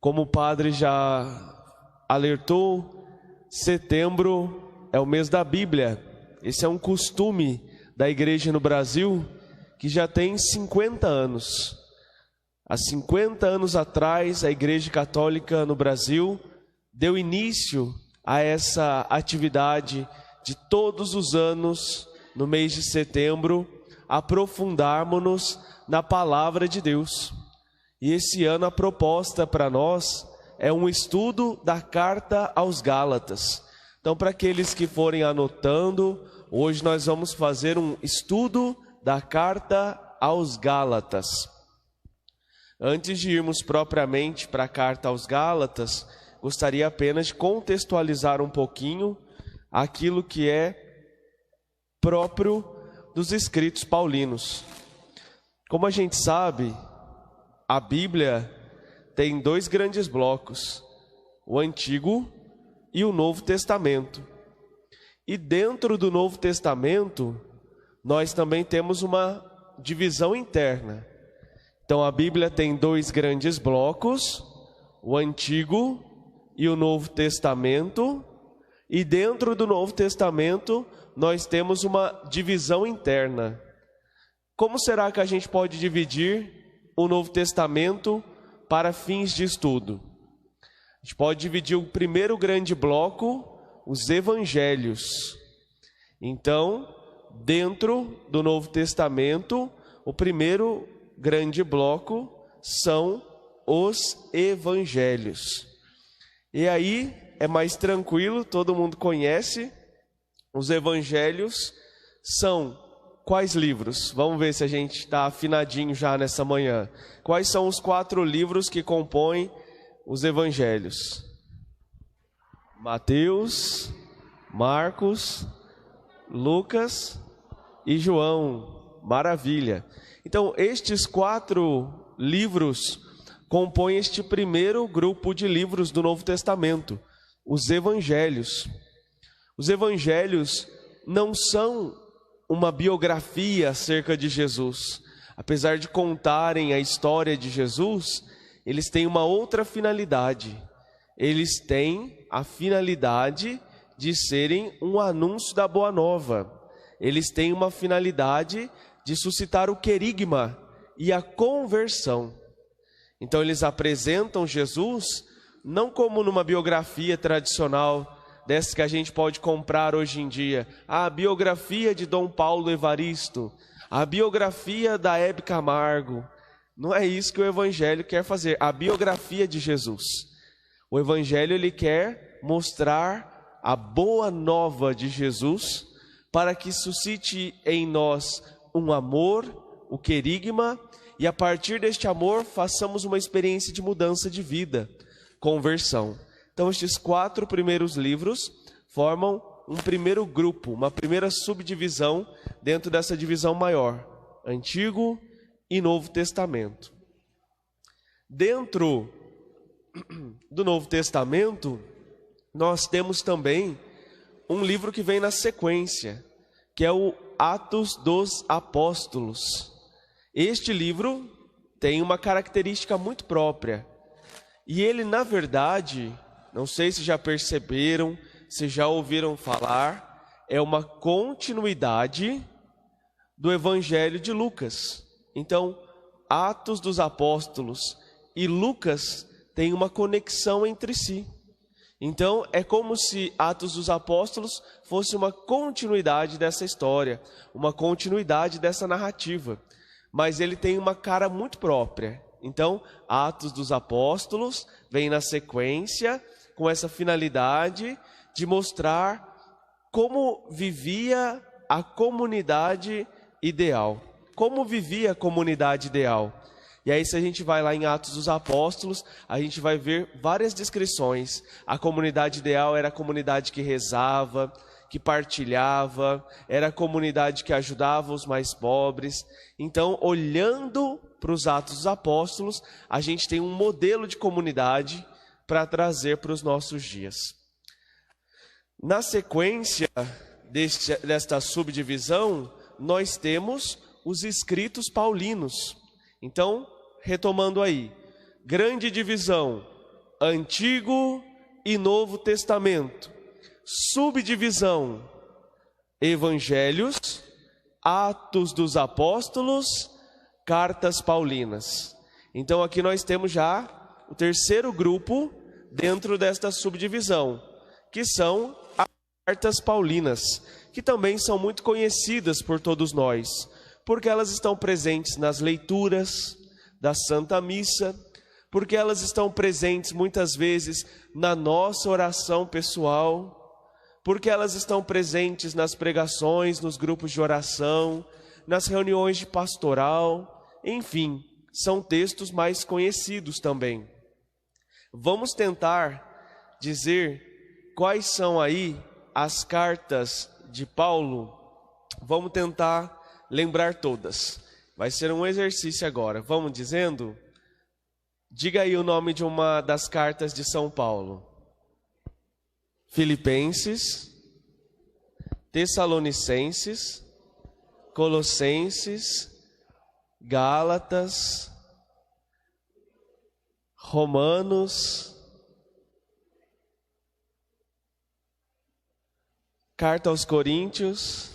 Como o padre já alertou, setembro é o mês da Bíblia. Esse é um costume da igreja no Brasil que já tem 50 anos. Há 50 anos atrás, a Igreja Católica no Brasil deu início a essa atividade de todos os anos, no mês de setembro, aprofundarmos-nos na Palavra de Deus. E esse ano a proposta para nós é um estudo da Carta aos Gálatas. Então, para aqueles que forem anotando, hoje nós vamos fazer um estudo da Carta aos Gálatas. Antes de irmos propriamente para a Carta aos Gálatas, gostaria apenas de contextualizar um pouquinho aquilo que é próprio dos escritos paulinos. Como a gente sabe, a Bíblia tem dois grandes blocos, o Antigo e o Novo Testamento. E dentro do Novo Testamento, nós também temos uma divisão interna. Então a Bíblia tem dois grandes blocos, o Antigo e o Novo Testamento. E dentro do Novo Testamento, nós temos uma divisão interna. Como será que a gente pode dividir o Novo Testamento para fins de estudo? A gente pode dividir o primeiro grande bloco, os Evangelhos. Então, dentro do Novo Testamento, o primeiro grande bloco são os Evangelhos. E aí é mais tranquilo, todo mundo conhece. Os Evangelhos são quais livros? Vamos ver se a gente está afinadinho já nessa manhã. Quais são os 4 livros que compõem os Evangelhos? Mateus, Marcos, Lucas e João. Maravilha! Então, estes 4 livros compõem este primeiro grupo de livros do Novo Testamento, os Evangelhos. Os Evangelhos não são uma biografia acerca de Jesus. Apesar de contarem a história de Jesus, eles têm uma outra finalidade. Eles têm a finalidade de serem um anúncio da Boa Nova. Eles têm uma finalidade de suscitar o querigma e a conversão. Então eles apresentam Jesus não como numa biografia tradicional, dessas que a gente pode comprar hoje em dia, a biografia de Dom Paulo Evaristo, a biografia da Hebe Camargo. Não é isso que o Evangelho quer fazer, a biografia de Jesus. O Evangelho ele quer mostrar a boa nova de Jesus, para que suscite em nós um amor, o querigma, e a partir deste amor façamos uma experiência de mudança de vida, conversão. Então estes 4 primeiros livros formam um primeiro grupo, uma primeira subdivisão dentro dessa divisão maior, Antigo e Novo Testamento. Dentro do Novo Testamento, nós temos também um livro que vem na sequência, que é o Atos dos Apóstolos. Este livro tem uma característica muito própria. E ele, na verdade, não sei se já perceberam, se já ouviram falar, é uma continuidade do Evangelho de Lucas. Então, Atos dos Apóstolos e Lucas têm uma conexão entre si. Então, é como se Atos dos Apóstolos fosse uma continuidade dessa história, uma continuidade dessa narrativa. Mas ele tem uma cara muito própria. Então, Atos dos Apóstolos vem na sequência com essa finalidade de mostrar como vivia a comunidade ideal. Como vivia a comunidade ideal. E aí, se a gente vai lá em Atos dos Apóstolos, a gente vai ver várias descrições. A comunidade ideal era a comunidade que rezava, que partilhava, era a comunidade que ajudava os mais pobres. Então, olhando para os Atos dos Apóstolos, a gente tem um modelo de comunidade para trazer para os nossos dias. Na sequência desta subdivisão, nós temos os escritos paulinos. Então, retomando aí, grande divisão, Antigo e Novo Testamento. Subdivisão: Evangelhos, Atos dos Apóstolos, Cartas Paulinas. Então aqui nós temos já o terceiro grupo dentro desta subdivisão, que são as Cartas Paulinas, que também são muito conhecidas por todos nós, porque elas estão presentes nas leituras da Santa Missa, porque elas estão presentes muitas vezes na nossa oração pessoal, porque elas estão presentes nas pregações, nos grupos de oração, nas reuniões de pastoral, enfim, são textos mais conhecidos também. Vamos tentar dizer quais são aí as cartas de Paulo. Vamos tentar lembrar todas. Vai ser um exercício agora. Vamos dizendo? Diga aí o nome de uma das cartas de São Paulo. Filipenses, Tessalonicenses, Colossenses, Gálatas, Romanos, Carta aos Coríntios.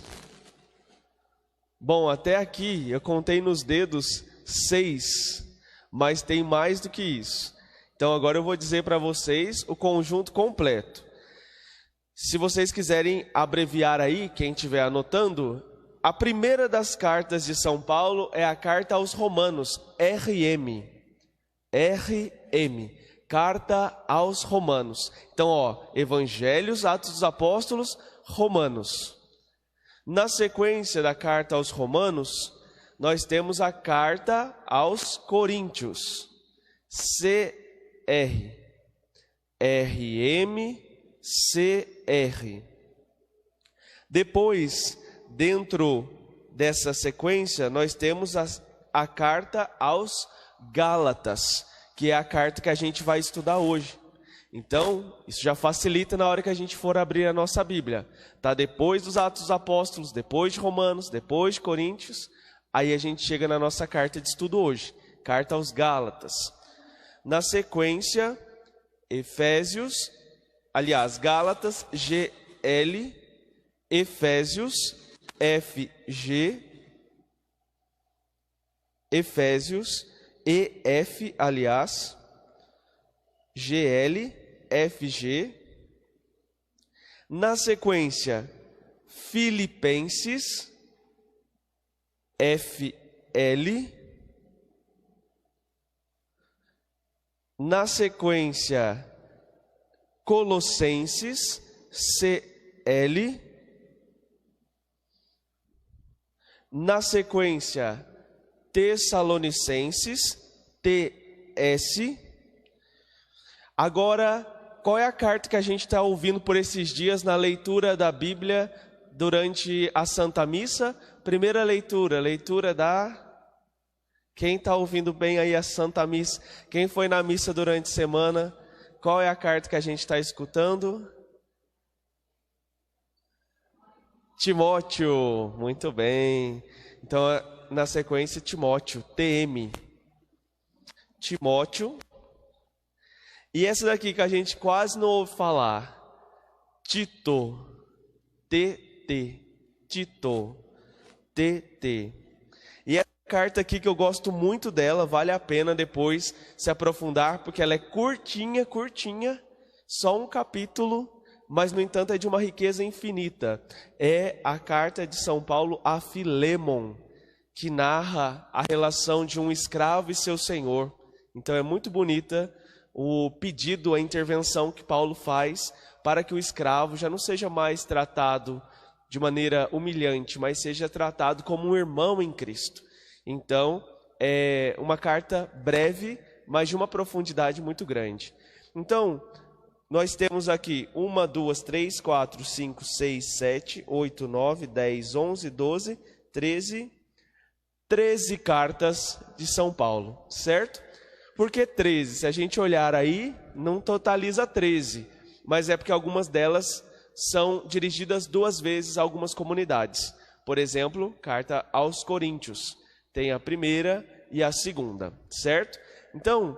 Bom, até aqui eu contei nos dedos 6, mas tem mais do que isso. Então agora eu vou dizer para vocês o conjunto completo. Se vocês quiserem abreviar aí, quem estiver anotando, a primeira das cartas de São Paulo é a carta aos Romanos, RM, carta aos Romanos. Então, Evangelhos, Atos dos Apóstolos, Romanos. Na sequência da carta aos Romanos, nós temos a carta aos Coríntios, CR. Depois, dentro dessa sequência, nós temos a carta aos Gálatas, que é a carta que a gente vai estudar hoje. Então, isso já facilita na hora que a gente for abrir a nossa Bíblia. Tá depois dos Atos dos Apóstolos, depois de Romanos, depois de Coríntios, aí a gente chega na nossa carta de estudo hoje, carta aos Gálatas. Na sequência, Gálatas, GL, Efésios, FG, Efésios, EF, GL, FG. Na sequência, Filipenses, FL. Na sequência, Colossenses, CL. Na sequência, Tessalonicenses, TS. Agora, qual é a carta que a gente está ouvindo por esses dias na leitura da Bíblia durante a Santa Missa? Primeira leitura da... Quem está ouvindo bem aí a Santa Missa? Quem foi na missa durante a semana? Qual é a carta que a gente está escutando? Timóteo, muito bem. Então, na sequência, Timóteo, TM. Timóteo. E essa daqui que a gente quase não ouve falar, Tito, TT, Tito, TT. E essa carta aqui que eu gosto muito dela, vale a pena depois se aprofundar, porque ela é curtinha, só um capítulo, mas no entanto é de uma riqueza infinita. É a carta de São Paulo a Filémon, que narra a relação de um escravo e seu senhor. Então é muito bonita o pedido, a intervenção que Paulo faz para que o escravo já não seja mais tratado de maneira humilhante, mas seja tratado como um irmão em Cristo. Então, é uma carta breve, mas de uma profundidade muito grande. Então, nós temos aqui 1, 2, 3, 4, 5, 6, 7, 8, 9, 10, 11, 12, 13 cartas de São Paulo, certo? Por que 13? Se a gente olhar aí, não totaliza 13, mas é porque algumas delas são dirigidas 2 vezes a algumas comunidades. Por exemplo, carta aos Coríntios, tem a primeira e a segunda, certo? Então,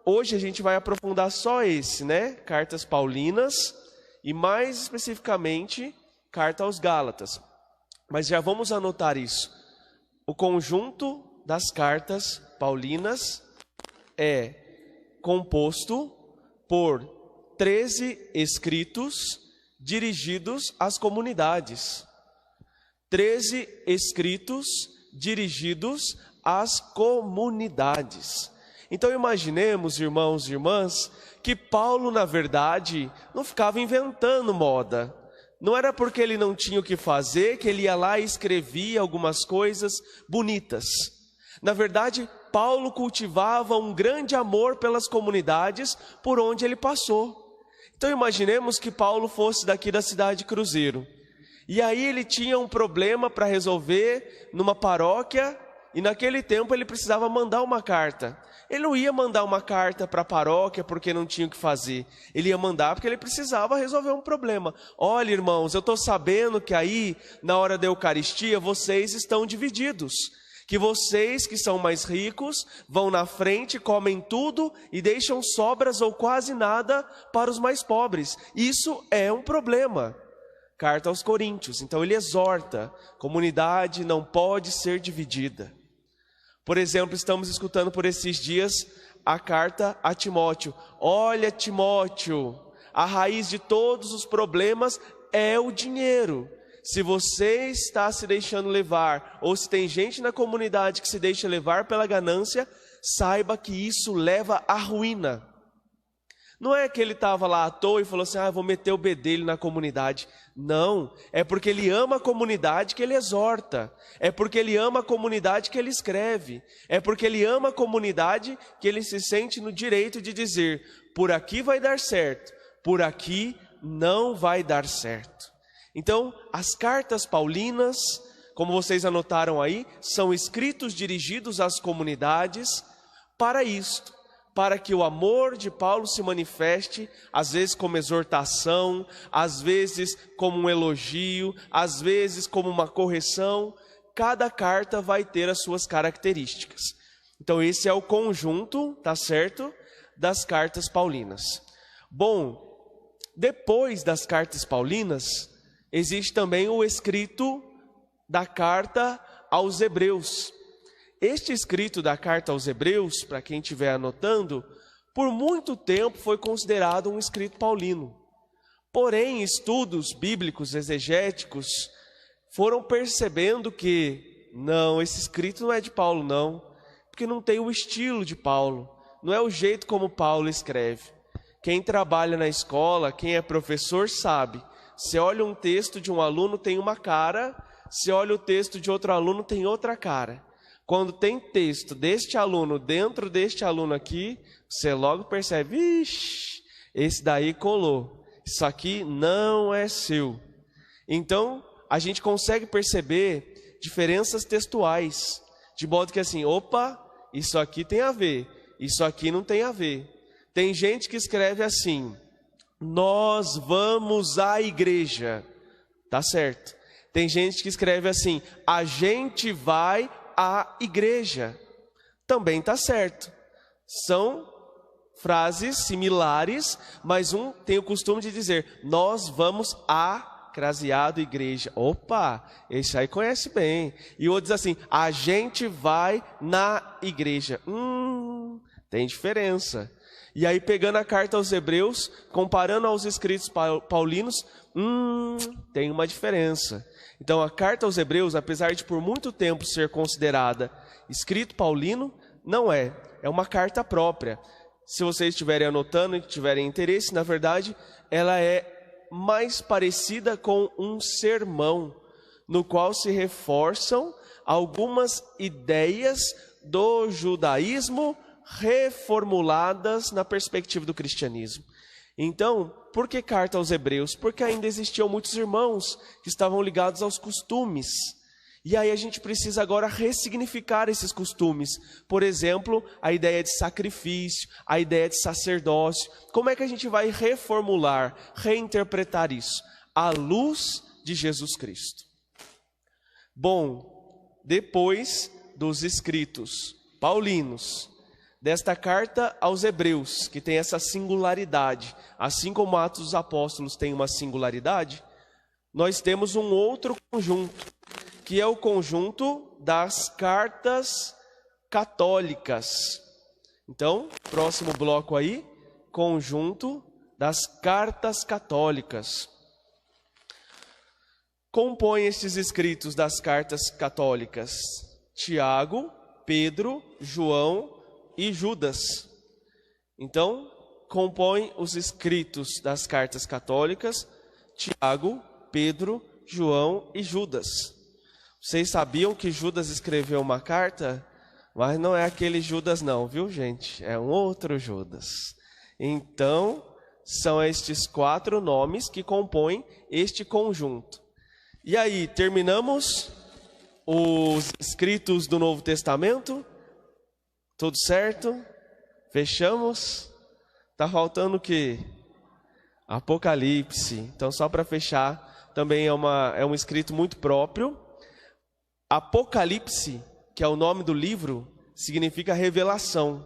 hoje a gente vai aprofundar só esse, né? Cartas Paulinas e mais especificamente, carta aos Gálatas. Mas já vamos anotar isso. O conjunto das cartas paulinas é composto por 13 escritos dirigidos às comunidades. 13 escritos dirigidos às comunidades. Então imaginemos, irmãos e irmãs, que Paulo, na verdade, não ficava inventando moda. Não era porque ele não tinha o que fazer que ele ia lá e escrevia algumas coisas bonitas. Na verdade, Paulo cultivava um grande amor pelas comunidades por onde ele passou. Então imaginemos que Paulo fosse daqui da cidade de Cruzeiro. E aí ele tinha um problema para resolver numa paróquia e naquele tempo ele precisava mandar uma carta. Ele não ia mandar uma carta para a paróquia porque não tinha o que fazer. Ele ia mandar porque ele precisava resolver um problema. Olha, irmãos, eu estou sabendo que aí, na hora da Eucaristia, vocês estão divididos. Que vocês que são mais ricos vão na frente, comem tudo e deixam sobras ou quase nada para os mais pobres. Isso é um problema. Carta aos Coríntios. Então ele exorta, comunidade não pode ser dividida. Por exemplo, estamos escutando por esses dias a carta a Timóteo. Olha, Timóteo, a raiz de todos os problemas é o dinheiro. Se você está se deixando levar, ou se tem gente na comunidade que se deixa levar pela ganância, saiba que isso leva à ruína. Não é que ele estava lá à toa e falou assim, vou meter o bedelho na comunidade. Não, é porque ele ama a comunidade que ele exorta. É porque ele ama a comunidade que ele escreve. É porque ele ama a comunidade que ele se sente no direito de dizer, por aqui vai dar certo, por aqui não vai dar certo. Então, as cartas paulinas, como vocês anotaram aí, são escritos dirigidos às comunidades para isto. Para que o amor de Paulo se manifeste, às vezes como exortação, às vezes como um elogio, às vezes como uma correção. Cada carta vai ter as suas características. Então esse é o conjunto, tá certo, das cartas paulinas. Bom, depois das cartas paulinas, existe também o escrito da carta aos Hebreus. Este escrito da carta aos Hebreus, para quem estiver anotando, por muito tempo foi considerado um escrito paulino. Porém, estudos bíblicos exegéticos foram percebendo que, não, esse escrito não é de Paulo não, porque não tem o estilo de Paulo, não é o jeito como Paulo escreve. Quem trabalha na escola, quem é professor sabe, se olha um texto de um aluno tem uma cara, se olha o texto de outro aluno tem outra cara. Quando tem texto deste aluno dentro deste aluno aqui, você logo percebe, vixe, esse daí colou. Isso aqui não é seu. Então, a gente consegue perceber diferenças textuais. De modo que assim, opa, isso aqui tem a ver, isso aqui não tem a ver. Tem gente que escreve assim, nós vamos à igreja. Tá certo. Tem gente que escreve assim, a gente vai à igreja. Também está certo. São frases similares, mas um tem o costume de dizer, nós vamos à craseado igreja. Opa, esse aí conhece bem. E o outro diz assim, a gente vai na igreja. Tem diferença. E aí pegando a carta aos Hebreus, comparando aos escritos paulinos, tem uma diferença. Então a carta aos Hebreus, apesar de por muito tempo ser considerada escrito paulino, não é. É uma carta própria. Se vocês estiverem anotando e tiverem interesse, na verdade, ela é mais parecida com um sermão, no qual se reforçam algumas ideias do judaísmo reformuladas na perspectiva do cristianismo. Então, por que carta aos Hebreus? Porque ainda existiam muitos irmãos que estavam ligados aos costumes. E aí a gente precisa agora ressignificar esses costumes. Por exemplo, a ideia de sacrifício, a ideia de sacerdócio. Como é que a gente vai reformular, reinterpretar isso? À luz de Jesus Cristo. Bom, depois dos escritos paulinos, desta carta aos Hebreus, que tem essa singularidade, assim como Atos dos Apóstolos tem uma singularidade, nós temos um outro conjunto, que é o conjunto das cartas católicas. Então, próximo bloco aí, conjunto das cartas católicas. Compõem estes escritos das cartas católicas Tiago, Pedro, João e Judas. Então, compõem os escritos das cartas católicas Tiago, Pedro, João e Judas. Vocês sabiam que Judas escreveu uma carta? Mas não é aquele Judas não, viu, gente? É um outro Judas. Então, são estes 4 nomes que compõem este conjunto. E aí, terminamos os escritos do Novo Testamento? Tudo certo? Fechamos? Tá faltando o quê? Apocalipse. Então, só para fechar, também é um escrito muito próprio. Apocalipse, que é o nome do livro, significa revelação.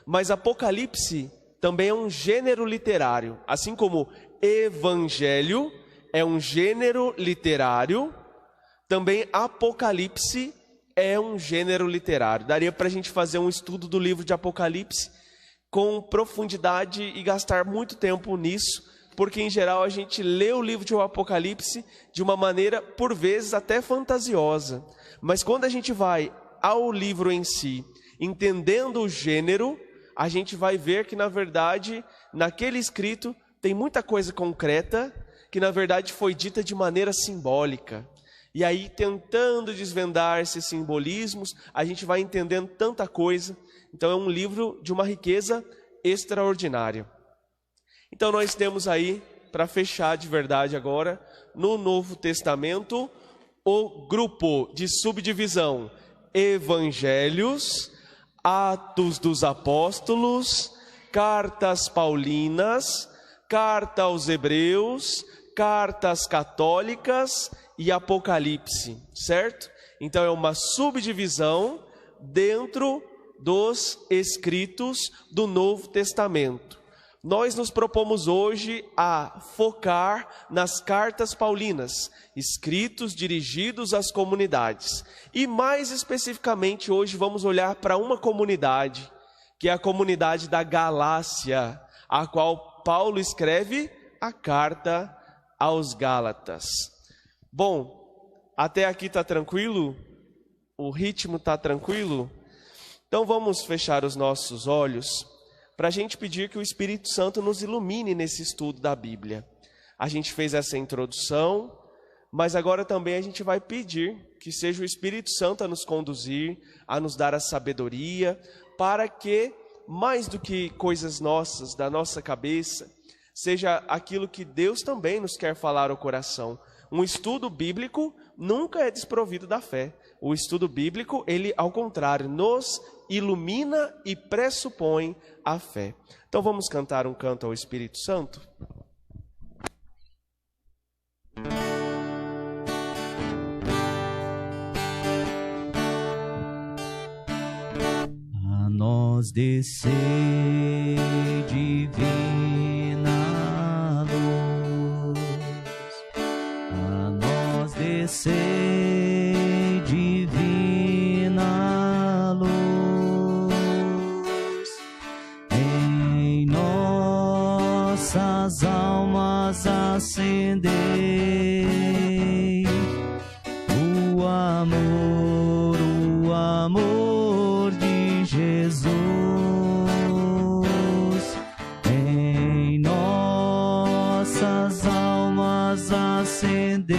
Mas Apocalipse também é um gênero literário. Assim como Evangelho é um gênero literário, também Apocalipse é um gênero literário. Daria para a gente fazer um estudo do livro de Apocalipse com profundidade e gastar muito tempo nisso, porque em geral a gente lê o livro de Apocalipse de uma maneira, por vezes, até fantasiosa. Mas quando a gente vai ao livro em si, entendendo o gênero, a gente vai ver que, na verdade, naquele escrito tem muita coisa concreta que, na verdade, foi dita de maneira simbólica. E aí, tentando desvendar esses simbolismos, a gente vai entendendo tanta coisa. Então, é um livro de uma riqueza extraordinária. Então, nós temos aí, para fechar de verdade agora, no Novo Testamento, o grupo de subdivisão Evangelhos, Atos dos Apóstolos, Cartas Paulinas, Carta aos Hebreus, Cartas Católicas e Apocalipse, certo? Então é uma subdivisão dentro dos escritos do Novo Testamento. Nós nos propomos hoje a focar nas cartas paulinas, escritos dirigidos às comunidades. E mais especificamente hoje vamos olhar para uma comunidade, que é a comunidade da Galácia, a qual Paulo escreve a carta aos Gálatas. Bom, até aqui está tranquilo? O ritmo está tranquilo? Então vamos fechar os nossos olhos para a gente pedir que o Espírito Santo nos ilumine nesse estudo da Bíblia. A gente fez essa introdução, mas agora também a gente vai pedir que seja o Espírito Santo a nos conduzir, a nos dar a sabedoria, para que, mais do que coisas nossas, da nossa cabeça, seja aquilo que Deus também nos quer falar ao coração. Um estudo bíblico nunca é desprovido da fé. O estudo bíblico, ele, ao contrário, nos ilumina e pressupõe a fé. Então vamos cantar um canto ao Espírito Santo? A nós descer divina luz, a nós descer divina luz, em nossas almas acendei o amor de Jesus, em nossas almas acendei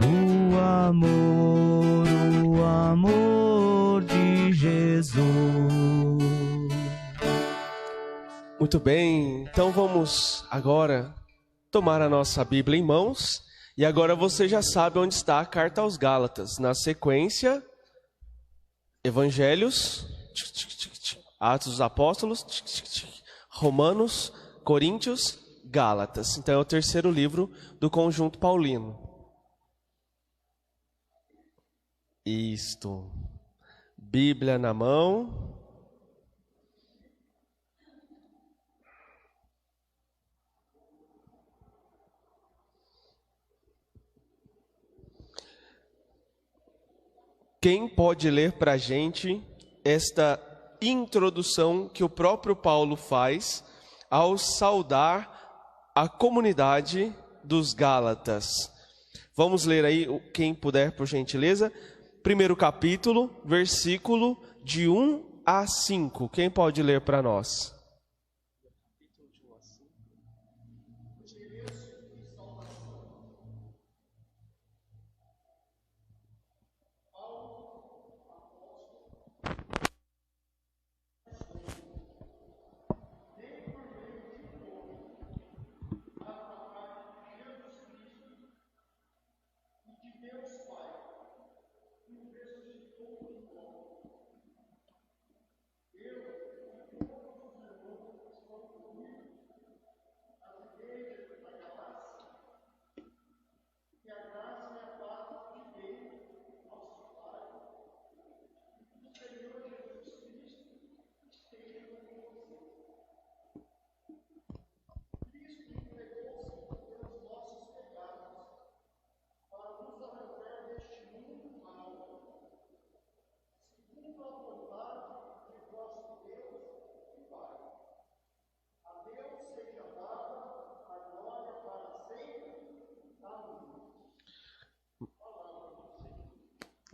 o amor de Jesus. Muito bem, então vamos agora tomar a nossa Bíblia em mãos. E agora você já sabe onde está a carta aos Gálatas. Na sequência, Evangelhos, Atos dos Apóstolos, Romanos, Coríntios, Gálatas. Então é o terceiro livro do conjunto paulino. Isto. Bíblia na mão. Quem pode ler para a gente esta introdução que o próprio Paulo faz ao saudar a comunidade dos Gálatas? Vamos ler aí, quem puder, por gentileza. Primeiro capítulo, versículo de 1 a 5. Quem pode ler para nós?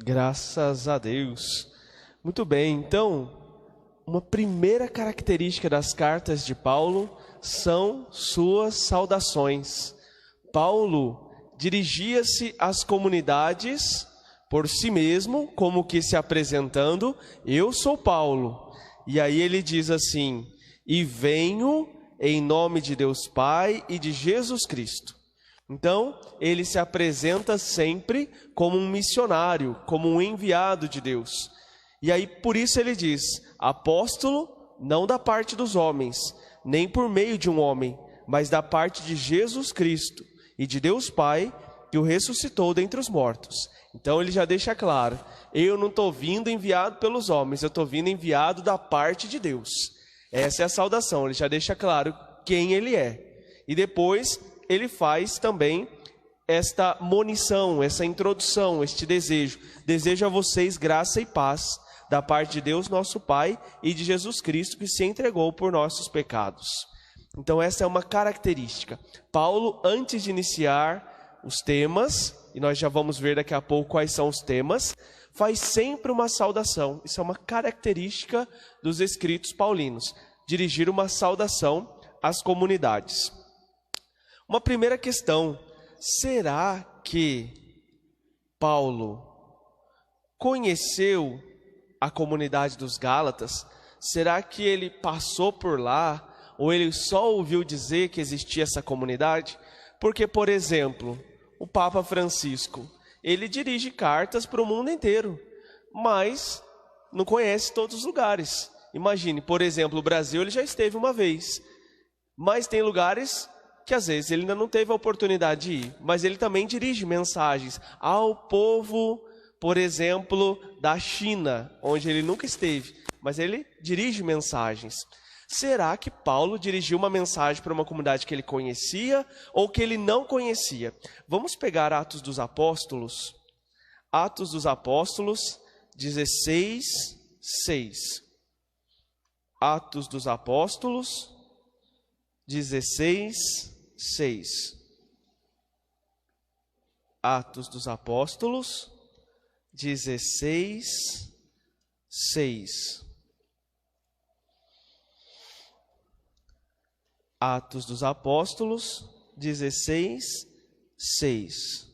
Graças a Deus. Muito bem, então, uma primeira característica das cartas de Paulo são suas saudações. Paulo dirigia-se às comunidades por si mesmo, como que se apresentando: eu sou Paulo. E aí ele diz assim: e venho em nome de Deus Pai e de Jesus Cristo. Então, ele se apresenta sempre como um missionário, como um enviado de Deus. E aí, por isso ele diz: apóstolo, não da parte dos homens, nem por meio de um homem, mas da parte de Jesus Cristo e de Deus Pai, que o ressuscitou dentre os mortos. Então ele já deixa claro: eu não estou vindo enviado pelos homens, eu estou vindo enviado da parte de Deus. Essa é a saudação, ele já deixa claro quem ele é. E depois ele faz também esta monição, essa introdução, este desejo. Desejo a vocês graça e paz da parte de Deus nosso Pai e de Jesus Cristo, que se entregou por nossos pecados. Então essa é uma característica. Paulo, antes de iniciar os temas, e nós já vamos ver daqui a pouco quais são os temas, faz sempre uma saudação. Isso é uma característica dos escritos paulinos, dirigir uma saudação às comunidades. Uma primeira questão: será que Paulo conheceu a comunidade dos Gálatas? Será que ele passou por lá? Ou ele só ouviu dizer que existia essa comunidade? Porque, por exemplo, o Papa Francisco, ele dirige cartas para o mundo inteiro, mas não conhece todos os lugares. Imagine, por exemplo, o Brasil ele já esteve uma vez, mas tem lugares que às vezes ele ainda não teve a oportunidade de ir, mas ele também dirige mensagens ao povo, por exemplo, da China, onde ele nunca esteve, mas ele dirige mensagens. Será que Paulo dirigiu uma mensagem para uma comunidade que ele conhecia ou que ele não conhecia? Vamos pegar Atos dos Apóstolos. Atos dos Apóstolos 16, 6. Atos dos Apóstolos 16, 6. Atos dos Apóstolos 16, 6. Atos dos Apóstolos 16, 6.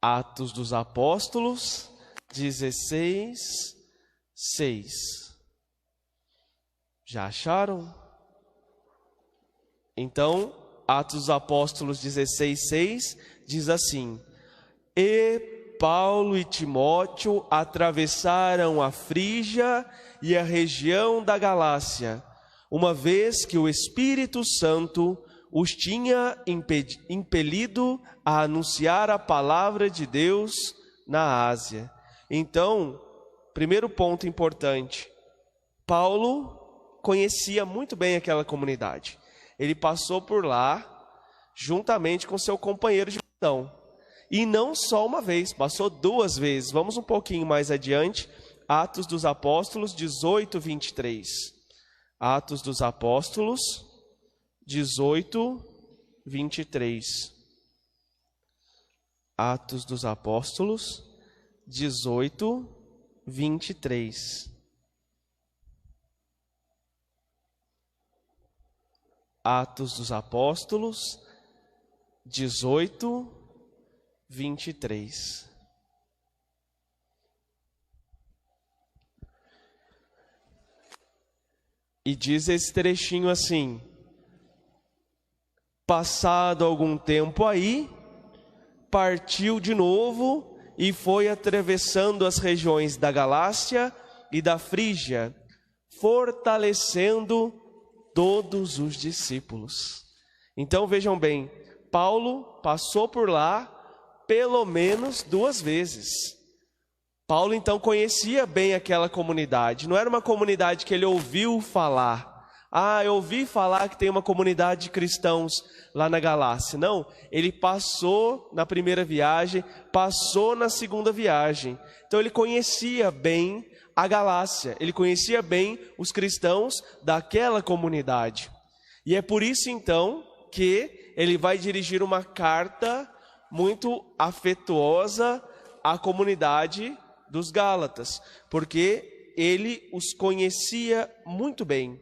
Atos dos Apóstolos 16, 6. Já acharam? Então, Atos dos Apóstolos 16, 6 diz assim: e Paulo e Timóteo atravessaram a Frígia e a região da Galácia, uma vez que o Espírito Santo os tinha impelido a anunciar a palavra de Deus na Ásia. Então, primeiro ponto importante, Paulo conhecia muito bem aquela comunidade. Ele passou por lá juntamente com seu companheiro de missão. E não só uma vez, passou 2 vezes. Vamos um pouquinho mais adiante, Atos dos Apóstolos 18, 23. Atos dos Apóstolos 18, 23. Atos dos Apóstolos 18, 23. Atos dos Apóstolos 18, 23. E diz esse trechinho assim: passado algum tempo aí, partiu de novo e foi atravessando as regiões da Galácia e da Frígia, fortalecendo todos os discípulos. Então vejam bem, Paulo passou por lá pelo menos 2 vezes. Paulo então conhecia bem aquela comunidade. Não era uma comunidade que ele ouviu falar. Eu ouvi falar que tem uma comunidade de cristãos lá na Galácia. Não, ele passou na primeira viagem, passou na segunda viagem. Então ele conhecia bem a Galácia, ele conhecia bem os cristãos daquela comunidade. E é por isso então que ele vai dirigir uma carta muito afetuosa à comunidade dos Gálatas, porque ele os conhecia muito bem.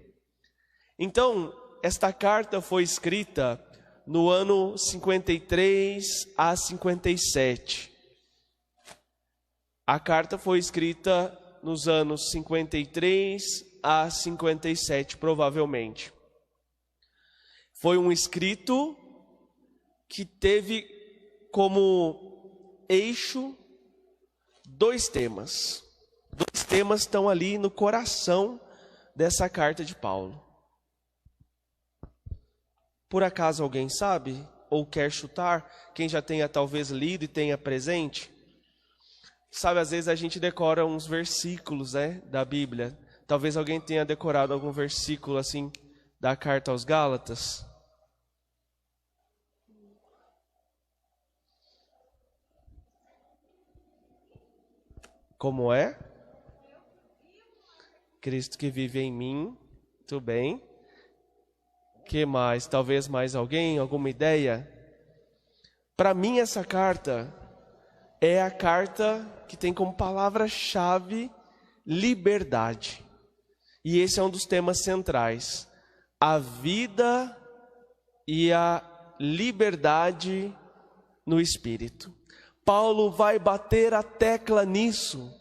Então, esta carta foi escrita no ano 53 a 57. A carta foi escrita nos anos 53 a 57, provavelmente. Foi um escrito que teve como eixo 2 temas. 2 temas estão ali no coração dessa carta de Paulo. Por acaso alguém sabe ou quer chutar? Quem já tenha talvez lido e tenha presente? Sabe, às vezes a gente decora uns versículos, da Bíblia. Talvez alguém tenha decorado algum versículo assim da carta aos Gálatas. Como é? Cristo que vive em mim. Muito bem. Que mais? Talvez mais alguém? Alguma ideia? Para mim essa carta é a carta que tem como palavra-chave liberdade. E esse é um dos temas centrais. A vida e a liberdade no Espírito. Paulo vai bater a tecla nisso.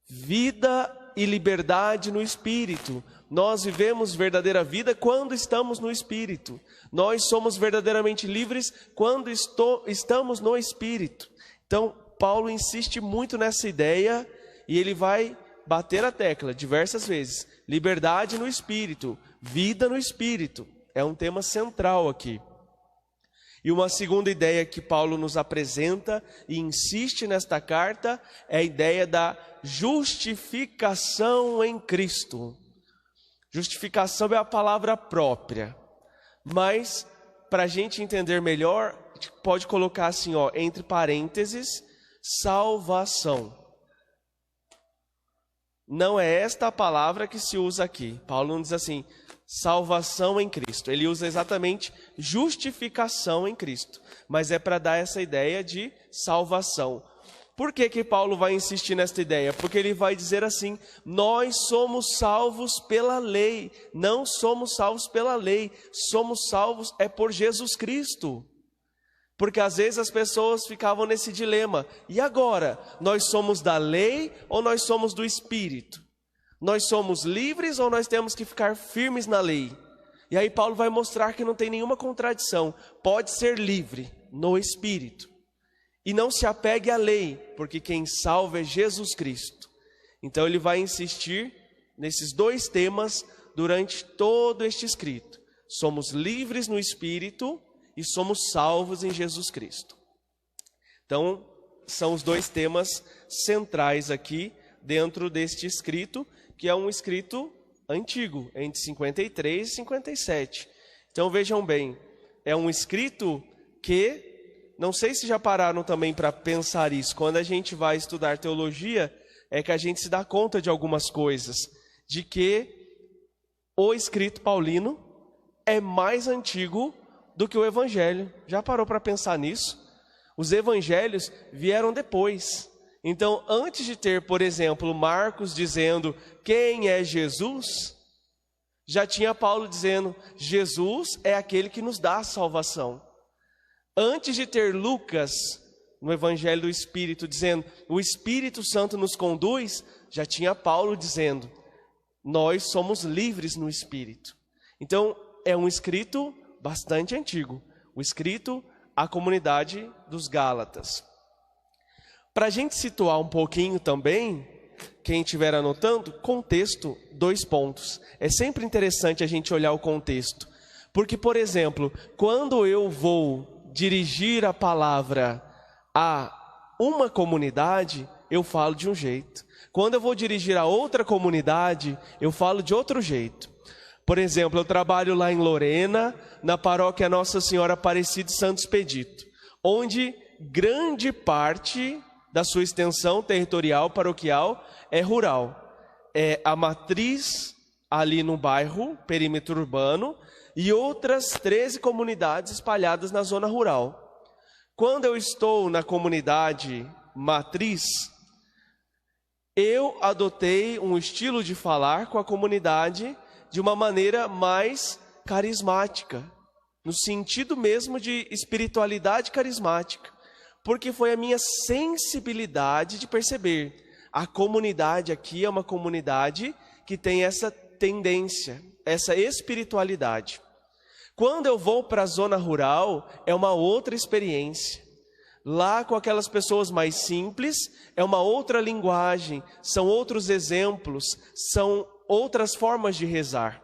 Vida e liberdade no Espírito. Nós vivemos verdadeira vida quando estamos no Espírito. Nós somos verdadeiramente livres quando estamos no Espírito. Então, Paulo insiste muito nessa ideia e ele vai bater a tecla diversas vezes. Liberdade no Espírito, vida no Espírito. É um tema central aqui. E uma segunda ideia que Paulo nos apresenta e insiste nesta carta é a ideia da justificação em Cristo. Justificação é a palavra própria, mas para a gente entender melhor, a gente pode colocar assim, entre parênteses, salvação. Não é esta a palavra que se usa aqui. Paulo não diz assim, salvação em Cristo. Ele usa exatamente justificação em Cristo, mas é para dar essa ideia de salvação. Por que Paulo vai insistir nesta ideia? Porque ele vai dizer assim, nós somos salvos pela lei, não somos salvos pela lei, somos salvos por Jesus Cristo. Porque às vezes as pessoas ficavam nesse dilema, e agora? Nós somos da lei ou nós somos do Espírito? Nós somos livres ou nós temos que ficar firmes na lei? E aí Paulo vai mostrar que não tem nenhuma contradição, pode ser livre no Espírito. E não se apegue à lei, porque quem salva é Jesus Cristo. Então ele vai insistir nesses 2 temas durante todo este escrito. Somos livres no Espírito e somos salvos em Jesus Cristo. Então, são os dois temas centrais aqui dentro deste escrito, que é um escrito antigo, entre 53 e 57. Então vejam bem, é um escrito que, não sei se já pararam também para pensar isso, quando a gente vai estudar teologia, é que a gente se dá conta de algumas coisas, de que o escrito paulino é mais antigo do que o evangelho. Já parou para pensar nisso? Os evangelhos vieram depois. Então, antes de ter, por exemplo, Marcos dizendo quem é Jesus, já tinha Paulo dizendo, Jesus é aquele que nos dá a salvação. Antes de ter Lucas, no Evangelho do Espírito, dizendo, o Espírito Santo nos conduz, já tinha Paulo dizendo, nós somos livres no Espírito. Então, é um escrito bastante antigo, o escrito à comunidade dos Gálatas. Para a gente situar um pouquinho também, quem estiver anotando, contexto, 2 pontos. É sempre interessante a gente olhar o contexto. Porque, por exemplo, quando eu vou dirigir a palavra a uma comunidade, eu falo de um jeito. Quando eu vou dirigir a outra comunidade, eu falo de outro jeito. Por exemplo, eu trabalho lá em Lorena, na paróquia Nossa Senhora Aparecida de Santo Expedito, onde grande parte da sua extensão territorial, paroquial, é rural. É a matriz ali no bairro, perímetro urbano, e outras 13 comunidades espalhadas na zona rural. Quando eu estou na comunidade matriz, eu adotei um estilo de falar com a comunidade de uma maneira mais carismática, no sentido mesmo de espiritualidade carismática. Porque foi a minha sensibilidade de perceber. A comunidade aqui é uma comunidade que tem essa tendência, essa espiritualidade. Quando eu vou para a zona rural, é uma outra experiência. Lá com aquelas pessoas mais simples, é uma outra linguagem, são outros exemplos, são outras formas de rezar.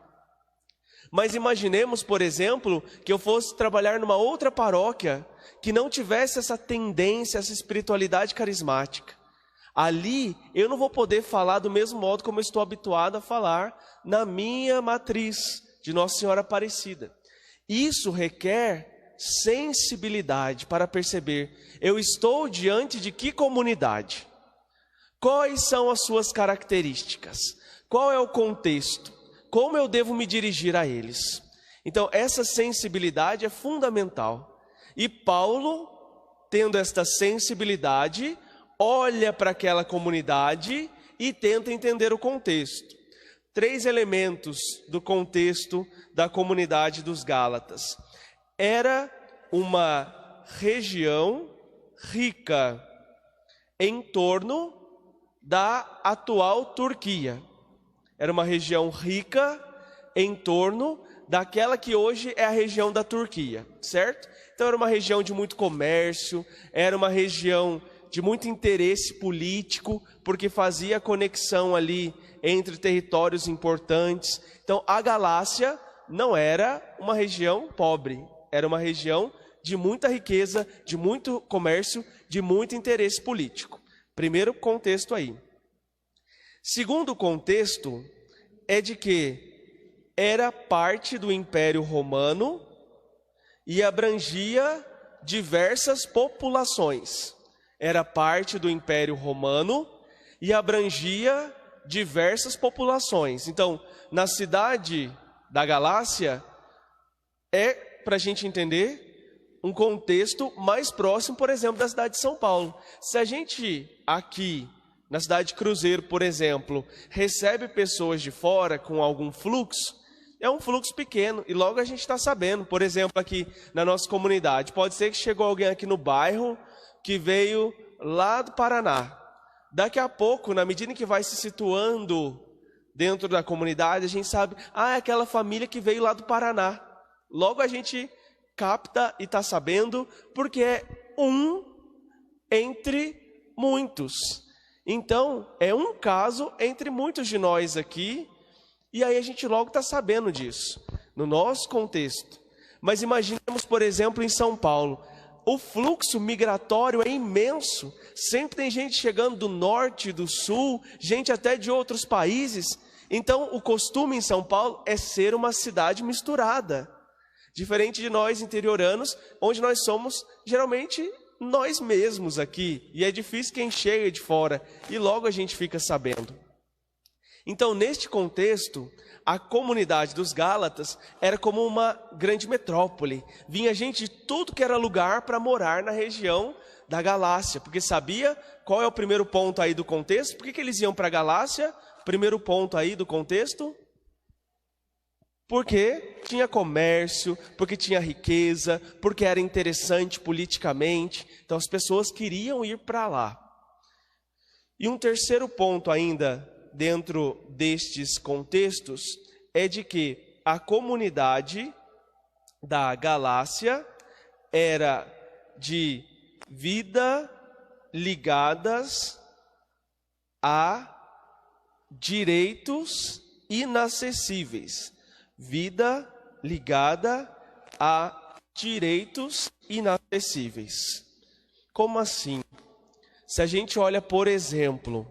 Mas imaginemos, por exemplo, que eu fosse trabalhar numa outra paróquia que não tivesse essa tendência, essa espiritualidade carismática. Ali, eu não vou poder falar do mesmo modo como eu estou habituado a falar na minha matriz de Nossa Senhora Aparecida. Isso requer sensibilidade para perceber, eu estou diante de que comunidade? Quais são as suas características? Qual é o contexto? Como eu devo me dirigir a eles? Então, essa sensibilidade é fundamental. E Paulo, tendo esta sensibilidade, olha para aquela comunidade e tenta entender o contexto. 3 elementos do contexto da comunidade dos Gálatas. Era uma região rica em torno da atual Turquia. Era uma região rica em torno daquela que hoje é a região da Turquia, certo? Então era uma região de muito comércio, era uma região de muito interesse político, porque fazia conexão ali entre territórios importantes. Então a Galácia não era uma região pobre, era uma região de muita riqueza, de muito comércio, de muito interesse político. Primeiro contexto aí. Segundo contexto é de que era parte do Império Romano e abrangia diversas populações. Era parte do Império Romano e abrangia diversas populações. Então, na cidade da Galácia, é, para a gente entender, um contexto mais próximo, por exemplo, da cidade de São Paulo. Se a gente aqui, na cidade de Cruzeiro, por exemplo, recebe pessoas de fora com algum fluxo, é um fluxo pequeno e logo a gente está sabendo. Por exemplo, aqui na nossa comunidade, pode ser que chegou alguém aqui no bairro que veio lá do Paraná. Daqui a pouco, na medida em que vai se situando dentro da comunidade, a gente sabe, é aquela família que veio lá do Paraná. Logo a gente capta e está sabendo, porque é um entre muitos. Então, é um caso entre muitos de nós aqui, e aí a gente logo está sabendo disso. no nosso contexto. Mas imaginemos, por exemplo, em São Paulo. O fluxo migratório é imenso. Sempre tem gente chegando do norte, do sul, gente até de outros países. Então, o costume em São Paulo é ser uma cidade misturada. Diferente de nós interioranos, onde nós somos geralmente nós mesmos aqui. E é difícil quem chega de fora e logo a gente fica sabendo. Então, neste contexto, a comunidade dos Gálatas era como uma grande metrópole. Vinha gente de tudo que era lugar para morar na região da Galácia, porque sabia qual é o primeiro ponto aí do contexto. Por que eles iam para a Galácia? Primeiro ponto aí do contexto. Porque tinha comércio, porque tinha riqueza, porque era interessante politicamente. Então as pessoas queriam ir para lá. E um terceiro ponto ainda dentro destes contextos é de que a comunidade da Galácia era de vida ligadas a direitos inacessíveis. Vida ligada a direitos inacessíveis. Como assim? Se a gente olha, por exemplo,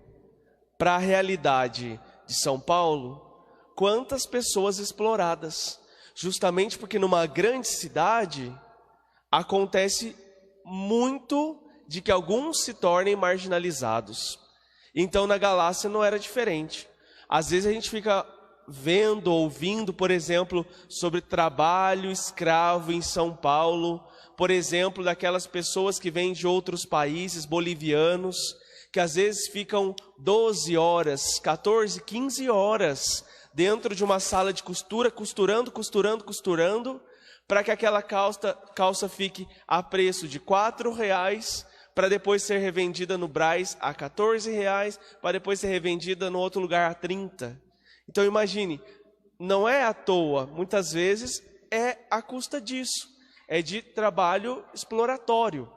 para a realidade de São Paulo, quantas pessoas exploradas? Justamente porque numa grande cidade acontece muito de que alguns se tornem marginalizados. Então na Galácia não era diferente. Às vezes a gente fica vendo, ouvindo, por exemplo, sobre trabalho escravo em São Paulo, por exemplo, daquelas pessoas que vêm de outros países, bolivianos, que às vezes ficam 12 horas, 14, 15 horas dentro de uma sala de costura, costurando, para que aquela calça fique a preço de R$4, para depois ser revendida no Brás a R$14, para depois ser revendida no outro lugar a 30. Então imagine, não é à toa, muitas vezes é à custa disso, é de trabalho exploratório.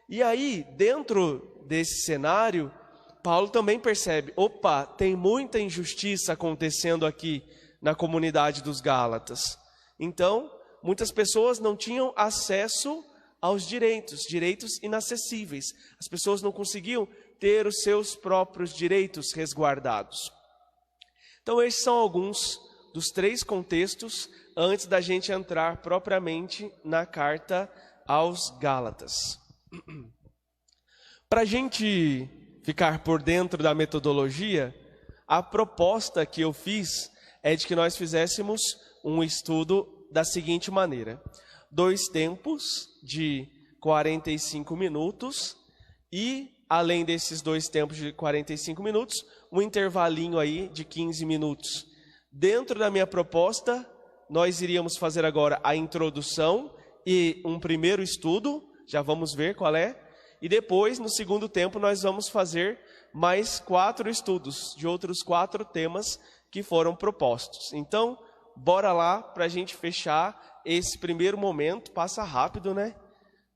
E aí, dentro desse cenário, Paulo também percebe, opa, tem muita injustiça acontecendo aqui na comunidade dos Gálatas. Então, muitas pessoas não tinham acesso aos direitos inacessíveis. As pessoas não conseguiam ter os seus próprios direitos resguardados. Então, esses são alguns dos 3 contextos antes da gente entrar propriamente na carta aos Gálatas. Para a gente ficar por dentro da metodologia, a proposta que eu fiz é de que nós fizéssemos um estudo da seguinte maneira: 2 tempos de 45 minutos e, além desses 2 tempos de 45 minutos, um intervalinho aí de 15 minutos. Dentro da minha proposta, nós iríamos fazer agora a introdução e um primeiro estudo, já vamos ver qual é, e depois, no segundo tempo, nós vamos fazer mais 4 estudos de outros 4 temas que foram propostos. Então, bora lá para a gente fechar esse primeiro momento. Passa rápido, né?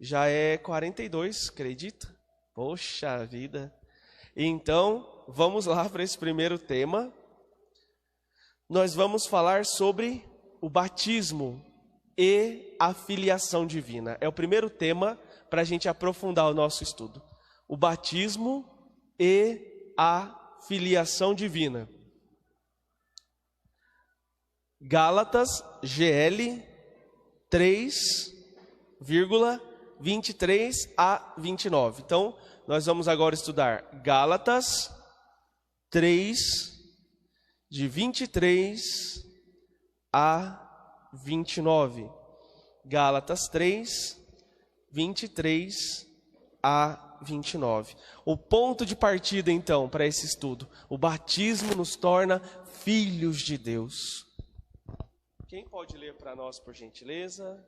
Já é 42, acredita? Poxa vida! Então, vamos lá para esse primeiro tema. Nós vamos falar sobre o batismo e a filiação divina. É o primeiro tema para a gente aprofundar o nosso estudo. O batismo e a filiação divina. Gálatas, GL 3,23 a 29. Então, nós vamos agora estudar Gálatas 3, de 23 a 29. Gálatas 3, 23 a 29. O ponto de partida, então, para esse estudo: o batismo nos torna filhos de Deus. Quem pode ler para nós, por gentileza?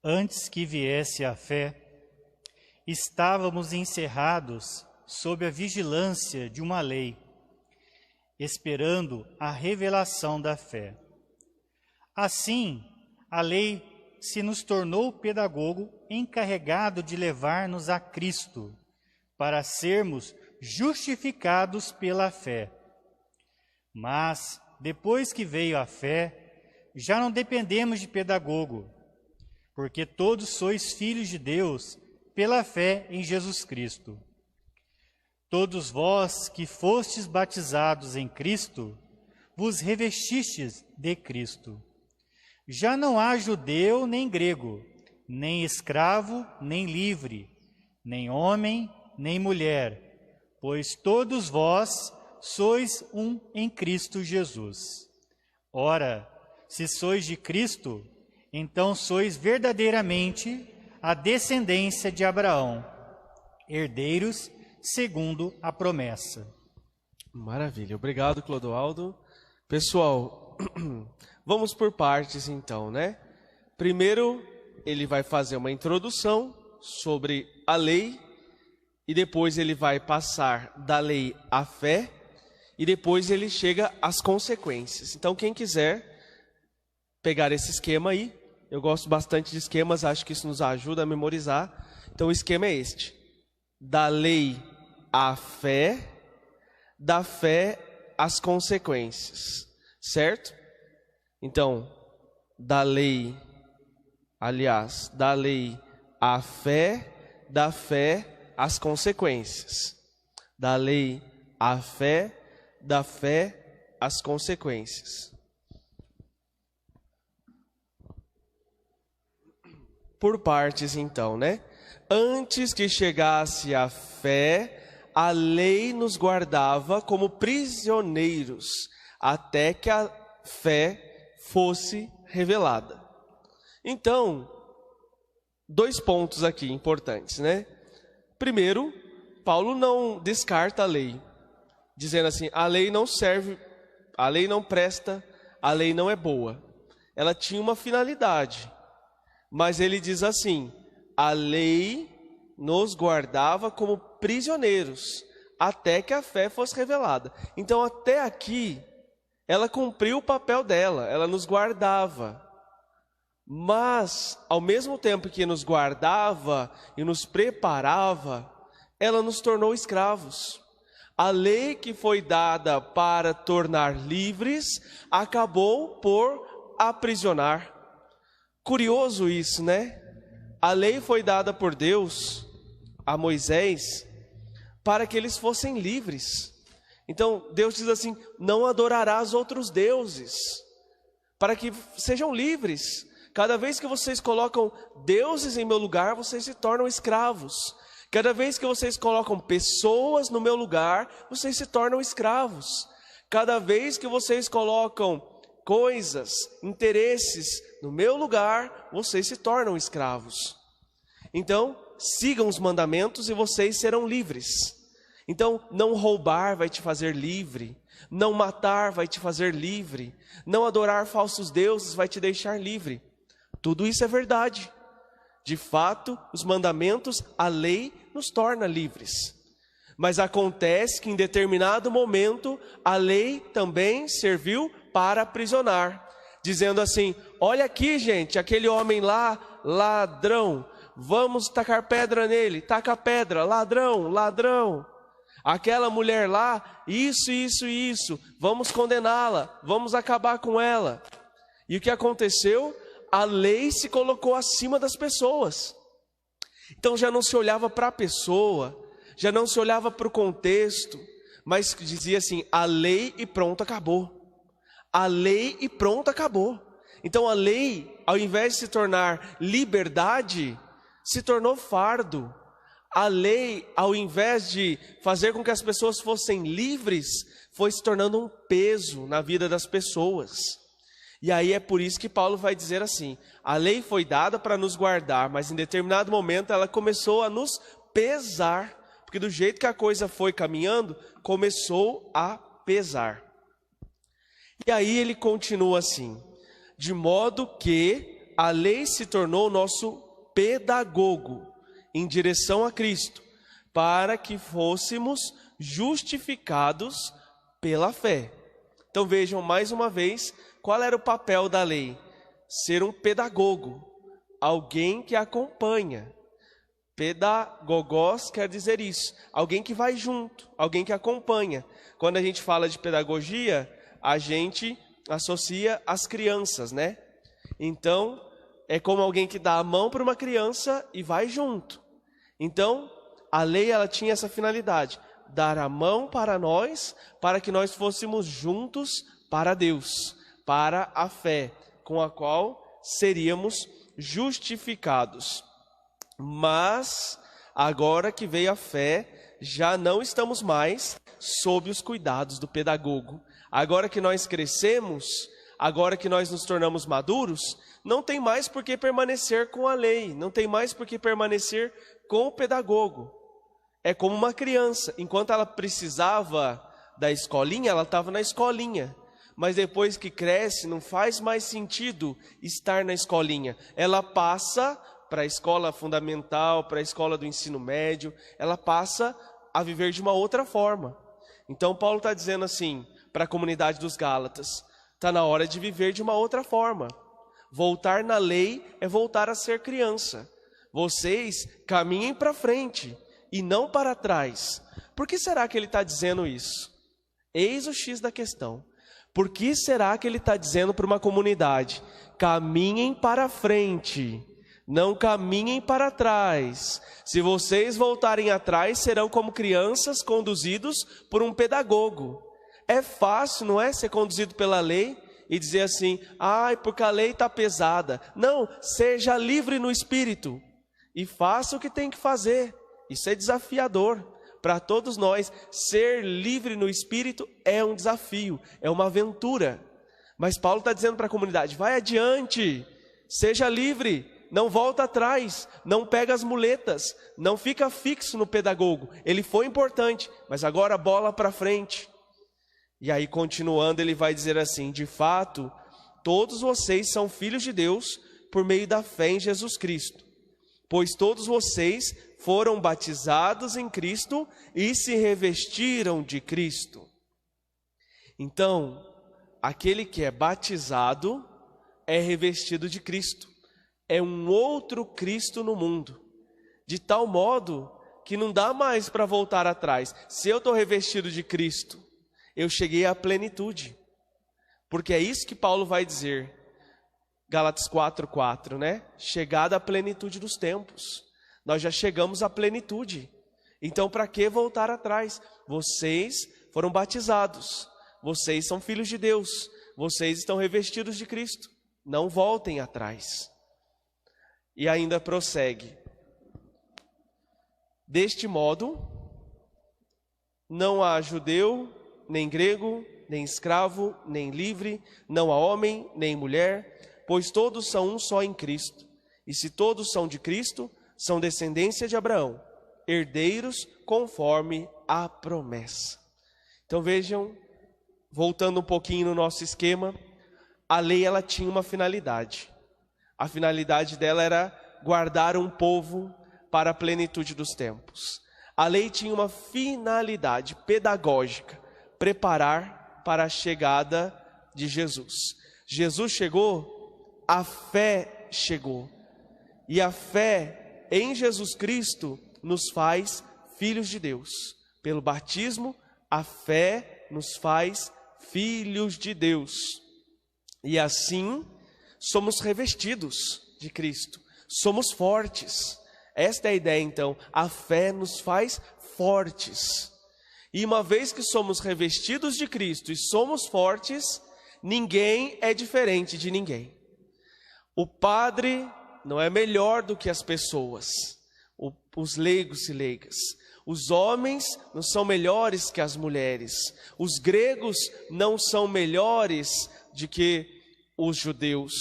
Antes que viesse a fé, estávamos encerrados sob a vigilância de uma lei, esperando a revelação da fé. Assim, a lei se nos tornou pedagogo encarregado de levar-nos a Cristo, para sermos justificados pela fé. Mas, depois que veio a fé, já não dependemos de pedagogo, porque todos sois filhos de Deus pela fé em Jesus Cristo. Todos vós que fostes batizados em Cristo, vos revestistes de Cristo. Já não há judeu nem grego, nem escravo nem livre, nem homem nem mulher, pois todos vós sois um em Cristo Jesus. Ora, se sois de Cristo, então sois verdadeiramente a descendência de Abraão, herdeiros segundo a promessa. Maravilha, obrigado, Clodoaldo. Pessoal, vamos por partes então, né? Primeiro, ele vai fazer uma introdução sobre a lei, e depois ele vai passar da lei à fé, e depois ele chega às consequências. Então, quem quiser pegar esse esquema aí, eu gosto bastante de esquemas, acho que isso nos ajuda a memorizar. Então, o esquema é este: da lei à fé, da fé às consequências, certo? Então, da lei à fé, da fé às consequências. Da lei à fé, da fé às consequências. Por partes então, né? Antes que chegasse a fé, a lei nos guardava como prisioneiros, até que a fé fosse revelada. Então, 2 pontos aqui importantes, né? Primeiro, Paulo não descarta a lei, dizendo assim: a lei não serve, a lei não presta, a lei não é boa. Ela tinha uma finalidade, mas ele diz assim: a lei nos guardava como prisioneiros, até que a fé fosse revelada. Então, até aqui, ela cumpriu o papel dela, ela nos guardava. Mas, ao mesmo tempo que nos guardava e nos preparava, ela nos tornou escravos. A lei que foi dada para tornar livres, acabou por aprisionar. Curioso isso, né? A lei foi dada por Deus a Moisés para que eles fossem livres. Então, Deus diz assim: não adorarás outros deuses, para que sejam livres. Cada vez que vocês colocam deuses em meu lugar, vocês se tornam escravos. Cada vez que vocês colocam pessoas no meu lugar, vocês se tornam escravos. Cada vez que vocês colocam coisas, interesses no meu lugar, vocês se tornam escravos. Então, sigam os mandamentos e vocês serão livres. Então, não roubar vai te fazer livre, não matar vai te fazer livre, não adorar falsos deuses vai te deixar livre. Tudo isso é verdade. De fato, os mandamentos, a lei nos torna livres. Mas acontece que em determinado momento, a lei também serviu para aprisionar, dizendo assim: olha aqui, gente, aquele homem lá, ladrão, vamos tacar pedra nele, taca pedra, ladrão, ladrão. Aquela mulher lá, isso, vamos condená-la, vamos acabar com ela. E o que aconteceu? A lei se colocou acima das pessoas. Então já não se olhava para a pessoa, já não se olhava para o contexto, mas dizia assim: a lei e pronto, acabou. A lei e pronto, acabou. Então a lei, ao invés de se tornar liberdade, se tornou fardo. A lei, ao invés de fazer com que as pessoas fossem livres, foi se tornando um peso na vida das pessoas. E aí é por isso que Paulo vai dizer assim: a lei foi dada para nos guardar, mas em determinado momento ela começou a nos pesar, porque do jeito que a coisa foi caminhando, começou a pesar. E aí ele continua assim: de modo que a lei se tornou nosso pedagogo em direção a Cristo, para que fôssemos justificados Pela fé. Então vejam mais uma vez qual era o papel da lei: ser um pedagogo, alguém que acompanha. Pedagogos quer dizer isso, alguém que vai junto, alguém que acompanha. Quando a gente fala de pedagogia, a gente associa as crianças, né? Então, é como alguém que dá a mão para uma criança e vai junto. Então, a lei ela tinha essa finalidade: dar a mão para nós, para que nós fôssemos juntos para Deus, para a fé, com a qual seríamos justificados. Mas, agora que veio a fé, já não estamos mais sob os cuidados do pedagogo. Agora que nós crescemos, agora que nós nos tornamos maduros, não tem mais por que permanecer com a lei, não tem mais por que permanecer com o pedagogo. É como uma criança, enquanto ela precisava da escolinha, ela estava na escolinha. Mas depois que cresce, não faz mais sentido estar na escolinha. Ela passa para a escola fundamental, para a escola do ensino médio, ela passa a viver de uma outra forma. Então Paulo está dizendo assim, para a comunidade dos Gálatas: está na hora de viver de uma outra forma. Voltar na lei é voltar a ser criança. Vocês caminhem para frente e não para trás. Por que será que ele está dizendo isso? Eis o X da questão. Por que será que ele está dizendo para uma comunidade: caminhem para frente, não caminhem para trás? Se vocês voltarem atrás, serão como crianças conduzidos por um pedagogo. É fácil, não é, ser conduzido pela lei e dizer assim: ai, porque a lei está pesada. Não, seja livre no espírito e faça o que tem que fazer. Isso é desafiador para todos nós. Ser livre no espírito é um desafio, é uma aventura. Mas Paulo está dizendo para a comunidade: vai adiante, seja livre, não volta atrás, não pega as muletas, não fica fixo no pedagogo. Ele foi importante, mas agora bola para frente. E aí, continuando, ele vai dizer assim: de fato, todos vocês são filhos de Deus por meio da fé em Jesus Cristo, pois todos vocês foram batizados em Cristo e se revestiram de Cristo. Então, aquele que é batizado é revestido de Cristo. É um outro Cristo no mundo, de tal modo que não dá mais para voltar atrás. Se eu estou revestido de Cristo, eu cheguei à plenitude, porque é isso que Paulo vai dizer, Gálatas 4:4, né? Chegada à plenitude dos tempos, nós já chegamos à plenitude, então para que voltar atrás? Vocês foram batizados, vocês são filhos de Deus, vocês estão revestidos de Cristo, não voltem atrás. E ainda prossegue: deste modo, não há judeu, nem grego, nem escravo, nem livre, não há homem, nem mulher, pois todos são um só em Cristo. E se todos são de Cristo, são descendência de Abraão, herdeiros conforme a promessa. Então vejam, voltando um pouquinho no nosso esquema, a lei ela tinha uma finalidade. A finalidade dela era guardar um povo para a plenitude dos tempos. A lei tinha uma finalidade pedagógica: preparar para a chegada de Jesus. Jesus chegou, a fé chegou. E a fé em Jesus Cristo nos faz filhos de Deus. Pelo batismo, a fé nos faz filhos de Deus. E assim, somos revestidos de Cristo. Somos fortes. Esta é a ideia, então. A fé nos faz fortes. E uma vez que somos revestidos de Cristo e somos fortes, ninguém é diferente de ninguém. O padre não é melhor do que as pessoas, os leigos e leigas. Os homens não são melhores que as mulheres. Os gregos não são melhores do que os judeus.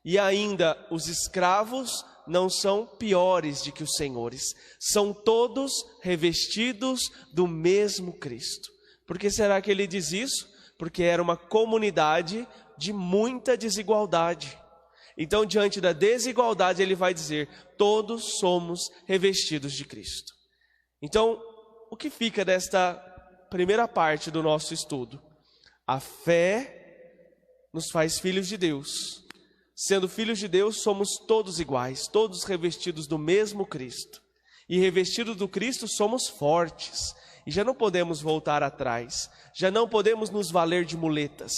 E ainda os escravos não são piores do que os senhores. São todos revestidos do mesmo Cristo. Por que será que ele diz isso? Porque era uma comunidade de muita desigualdade. Então, diante da desigualdade, ele vai dizer: todos somos revestidos de Cristo. Então, o que fica desta primeira parte do nosso estudo. A fé nos faz filhos de Deus. Sendo filhos de Deus, somos todos iguais, todos revestidos do mesmo Cristo. E revestidos do Cristo, somos fortes. E já não podemos voltar atrás. Já não podemos nos valer de muletas.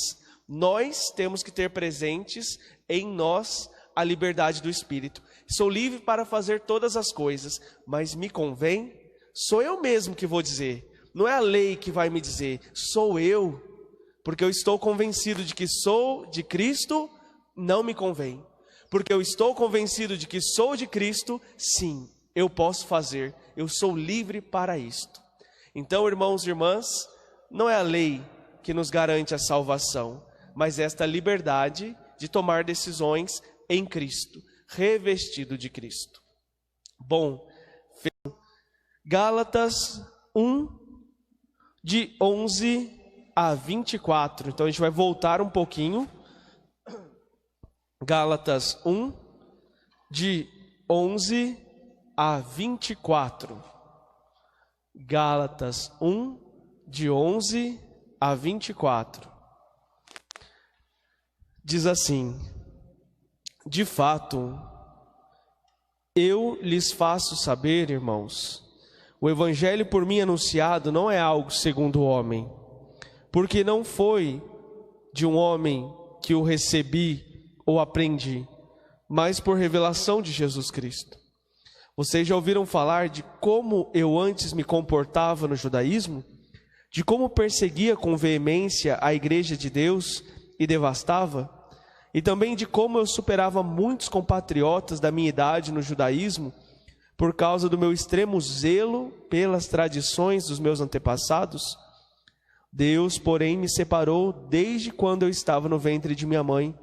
Nós temos que ter presentes em nós a liberdade do Espírito. Sou livre para fazer todas as coisas, mas me convém? Sou eu mesmo que vou dizer. Não é a lei que vai me dizer, sou eu. Porque eu estou convencido de que sou de Cristo, não me convém. Porque eu estou convencido de que sou de Cristo, sim, eu posso fazer. Eu sou livre para isto. Então, irmãos e irmãs, não é a lei que nos garante a salvação, mas esta liberdade de tomar decisões em Cristo, revestido de Cristo. Bom, Gálatas 1, de 11 a 24. Então a gente vai voltar um pouquinho. Gálatas 1, de 11 a 24. Gálatas 1, de 11 a 24. Diz assim: de fato, eu lhes faço saber, irmãos, o evangelho por mim anunciado não é algo segundo o homem, porque não foi de um homem que o recebi ou aprendi, mas por revelação de Jesus Cristo. Vocês já ouviram falar de como eu antes me comportava no judaísmo? De como perseguia com veemência a igreja de Deus e devastava? E também de como eu superava muitos compatriotas da minha idade no judaísmo, por causa do meu extremo zelo pelas tradições dos meus antepassados? Deus, porém, me separou desde quando eu estava no ventre de minha mãe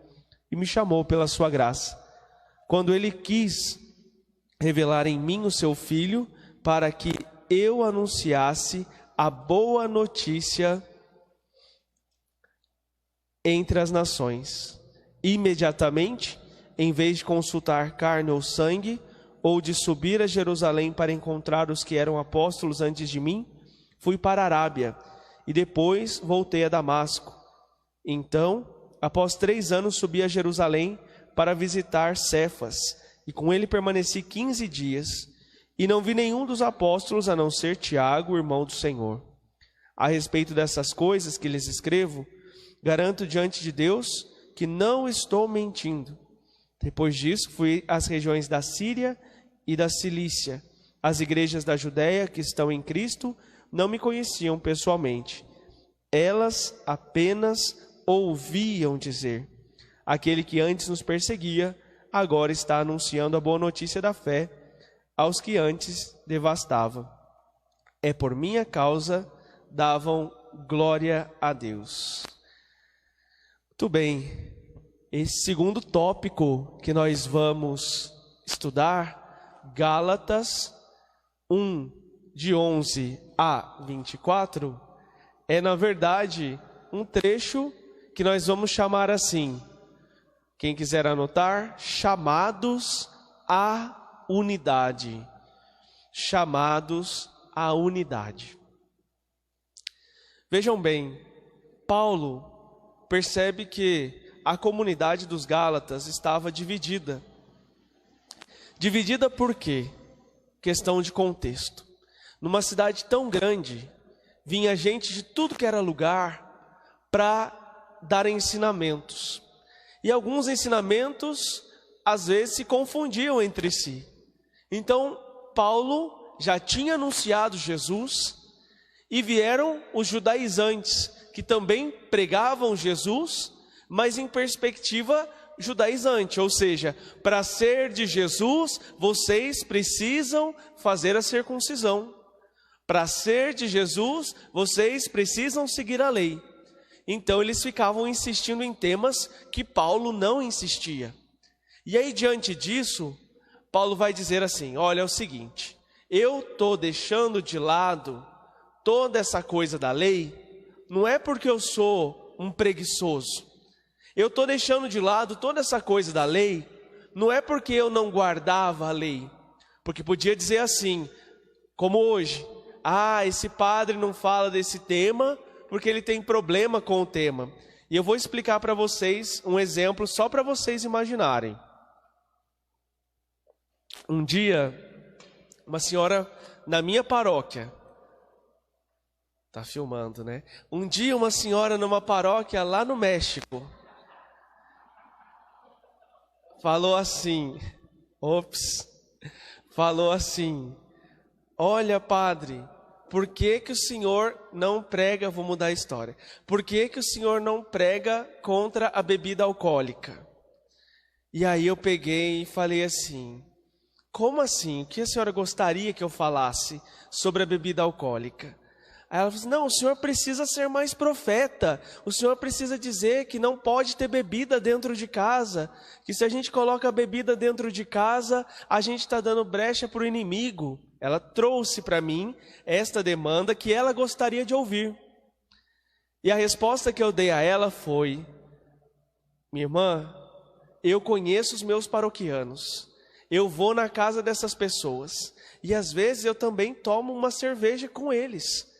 e me chamou pela sua graça, quando Ele quis revelar em mim o seu Filho, para que eu anunciasse a boa notícia entre as nações. Imediatamente, em vez de consultar carne ou sangue, ou de subir a Jerusalém para encontrar os que eram apóstolos antes de mim, fui para a Arábia, e depois voltei a Damasco. Então, após 3 anos, subi a Jerusalém para visitar Cefas, e com ele permaneci 15 dias, e não vi nenhum dos apóstolos, a não ser Tiago, irmão do Senhor. A respeito dessas coisas que lhes escrevo, garanto diante de Deus que não estou mentindo. Depois disso, fui às regiões da Síria e da Cilícia. As igrejas da Judéia que estão em Cristo não me conheciam pessoalmente. Elas apenas ouviam dizer: aquele que antes nos perseguia, agora está anunciando a boa notícia da fé aos que antes devastava. É por minha causa davam glória a Deus. Muito bem, esse segundo tópico que nós vamos estudar, Gálatas 1, de 11 a 24, é na verdade um trecho que nós vamos chamar assim, quem quiser anotar, chamados à unidade. Chamados à unidade. Vejam bem, Paulo percebe que a comunidade dos Gálatas estava dividida. Dividida por quê? Questão de contexto. Numa cidade tão grande, vinha gente de tudo que era lugar para dar ensinamentos. E alguns ensinamentos, às vezes, se confundiam entre si. Então, Paulo já tinha anunciado Jesus e vieram os judaizantes, que também pregavam Jesus, mas em perspectiva judaizante, ou seja, para ser de Jesus, vocês precisam fazer a circuncisão. Para ser de Jesus, vocês precisam seguir a lei. Então eles ficavam insistindo em temas que Paulo não insistia. E aí, diante disso, Paulo vai dizer assim: olha, é o seguinte, eu estou deixando de lado toda essa coisa da lei, não é porque eu sou um preguiçoso. Eu estou deixando de lado toda essa coisa da lei, não é porque eu não guardava a lei. Porque podia dizer assim, como hoje, esse padre não fala desse tema porque ele tem problema com o tema. E eu vou explicar para vocês um exemplo só para vocês imaginarem. Um dia, uma senhora na minha paróquia, tá filmando, né? Um dia uma senhora numa paróquia lá no México falou assim, olha, padre, por que o senhor não prega, vou mudar a história, por que o senhor não prega contra a bebida alcoólica? E aí eu peguei e falei assim, como assim? O que a senhora gostaria que eu falasse sobre a bebida alcoólica? Aí ela falou assim, não, o senhor precisa ser mais profeta, o senhor precisa dizer que não pode ter bebida dentro de casa, que se a gente coloca a bebida dentro de casa, a gente está dando brecha para o inimigo. Ela trouxe para mim esta demanda que ela gostaria de ouvir. E a resposta que eu dei a ela foi, minha irmã, eu conheço os meus paroquianos, eu vou na casa dessas pessoas, e às vezes eu também tomo uma cerveja com eles.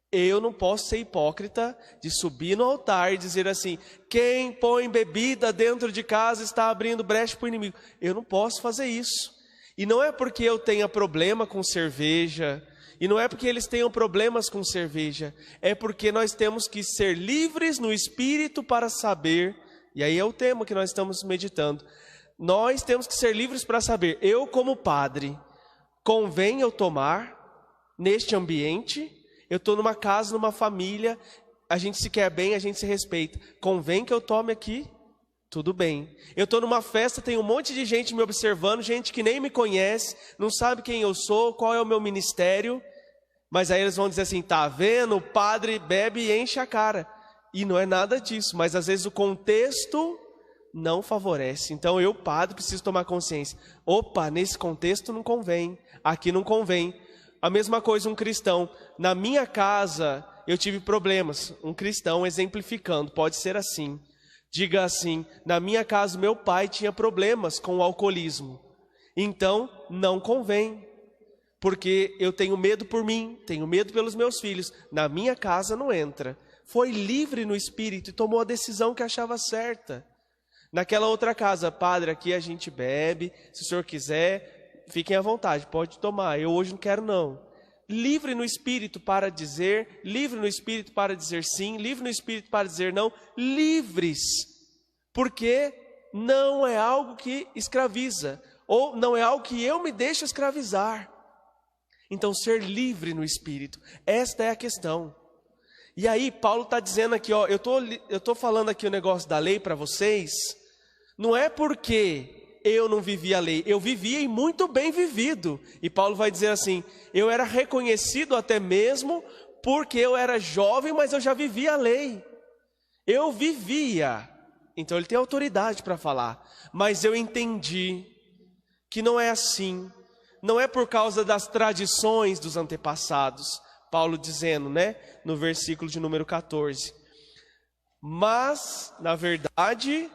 Eu não posso ser hipócrita de subir no altar e dizer assim, quem põe bebida dentro de casa está abrindo brecha para o inimigo. Eu não posso fazer isso. E não é porque eu tenha problema com cerveja, e não é porque eles tenham problemas com cerveja, é porque nós temos que ser livres no espírito para saber, e aí é o tema que nós estamos meditando, nós temos que ser livres para saber, eu como padre, convém eu tomar neste ambiente? Eu estou numa casa, numa família, a gente se quer bem, a gente se respeita. Convém que eu tome aqui? Tudo bem. Eu estou numa festa, tem um monte de gente me observando, gente que nem me conhece, não sabe quem eu sou, qual é o meu ministério. Mas aí eles vão dizer assim, tá vendo, o padre bebe e enche a cara. E não é nada disso, mas às vezes o contexto não favorece. Então eu, padre, preciso tomar consciência. Opa, nesse contexto não convém, aqui não convém. A mesma coisa um cristão. Na minha casa eu tive problemas. Um cristão exemplificando, pode ser assim. Diga assim, na minha casa meu pai tinha problemas com o alcoolismo. Então não convém. Porque eu tenho medo por mim, tenho medo pelos meus filhos. Na minha casa não entra. Foi livre no espírito e tomou a decisão que achava certa. Naquela outra casa, padre, aqui a gente bebe, se o senhor quiser... Fiquem à vontade, pode tomar, eu hoje não quero não. Livre no espírito para dizer, livre no espírito para dizer sim, livre no espírito para dizer não, livres. Porque não é algo que escraviza, ou não é algo que eu me deixo escravizar. Então ser livre no espírito, esta é a questão. E aí Paulo está dizendo aqui, ó, eu tô falando aqui o negócio da lei para vocês, não é porque... eu não vivia a lei, eu vivia e muito bem vivido. E Paulo vai dizer assim, eu era reconhecido até mesmo porque eu era jovem, mas eu já vivia a lei. Eu vivia. Então ele tem autoridade para falar. Mas eu entendi que não é assim. Não é por causa das tradições dos antepassados. Paulo dizendo, né, no versículo de número 14. Mas, na verdade,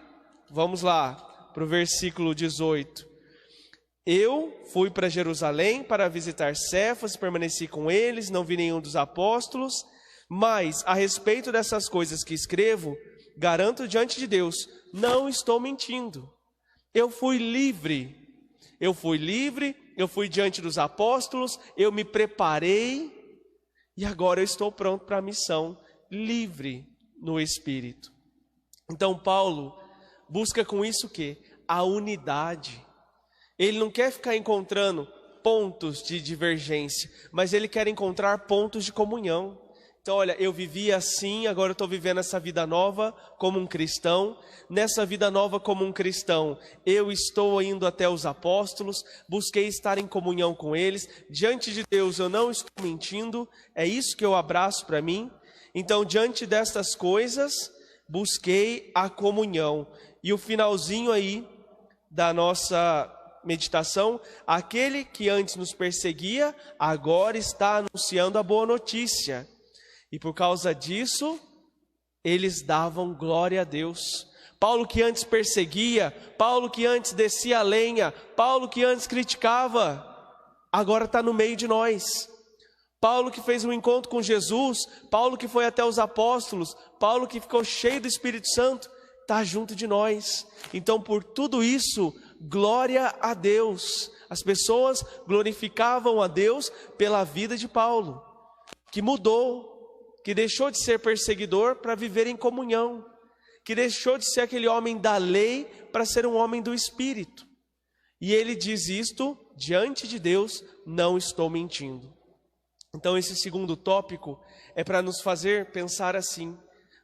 vamos lá. Para o versículo 18, eu fui para Jerusalém para visitar Cefas, permaneci com eles, não vi nenhum dos apóstolos, mas a respeito dessas coisas que escrevo, garanto diante de Deus, não estou mentindo. Eu fui livre, eu fui diante dos apóstolos, eu me preparei e agora eu estou pronto para a missão, livre no Espírito. Então Paulo busca com isso o quê? A unidade. Ele não quer ficar encontrando pontos de divergência, mas ele quer encontrar pontos de comunhão. Então, olha, eu vivia assim, agora eu estou vivendo essa vida nova como um cristão. Nessa vida nova como um cristão, eu estou indo até os apóstolos, busquei estar em comunhão com eles. Diante de Deus eu não estou mentindo, é isso que eu abraço para mim. Então, diante destas coisas, busquei a comunhão. E o finalzinho aí da nossa meditação, aquele que antes nos perseguia, agora está anunciando a boa notícia. E por causa disso, eles davam glória a Deus. Paulo que antes perseguia, Paulo que antes descia a lenha, Paulo que antes criticava, agora está no meio de nós. Paulo que fez um encontro com Jesus, Paulo que foi até os apóstolos, Paulo que ficou cheio do Espírito Santo, está junto de nós. Então, por tudo isso, glória a Deus. As pessoas glorificavam a Deus pela vida de Paulo, que mudou, que deixou de ser perseguidor para viver em comunhão, que deixou de ser aquele homem da lei para ser um homem do Espírito. E ele diz isto diante de Deus, não estou mentindo. Então esse segundo tópico é para nos fazer pensar assim: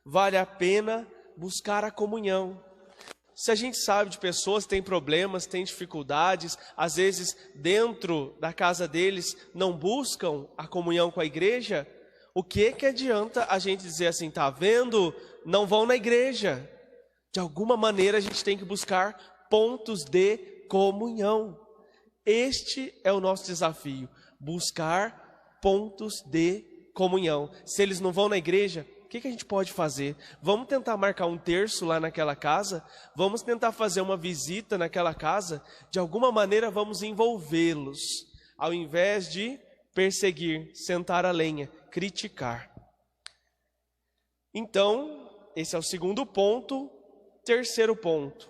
vale a pena buscar a comunhão. Se a gente sabe de pessoas que têm problemas, têm dificuldades, às vezes dentro da casa deles não buscam a comunhão com a igreja, o que adianta a gente dizer assim, tá vendo? Não vão na igreja. De alguma maneira a gente tem que buscar pontos de comunhão. Este é o nosso desafio, buscar pontos de comunhão. Se eles não vão na igreja, o que a gente pode fazer? Vamos tentar marcar um terço lá naquela casa? Vamos tentar fazer uma visita naquela casa? De alguma maneira vamos envolvê-los, ao invés de perseguir, sentar a lenha, criticar. Então, esse é o segundo ponto. Terceiro ponto,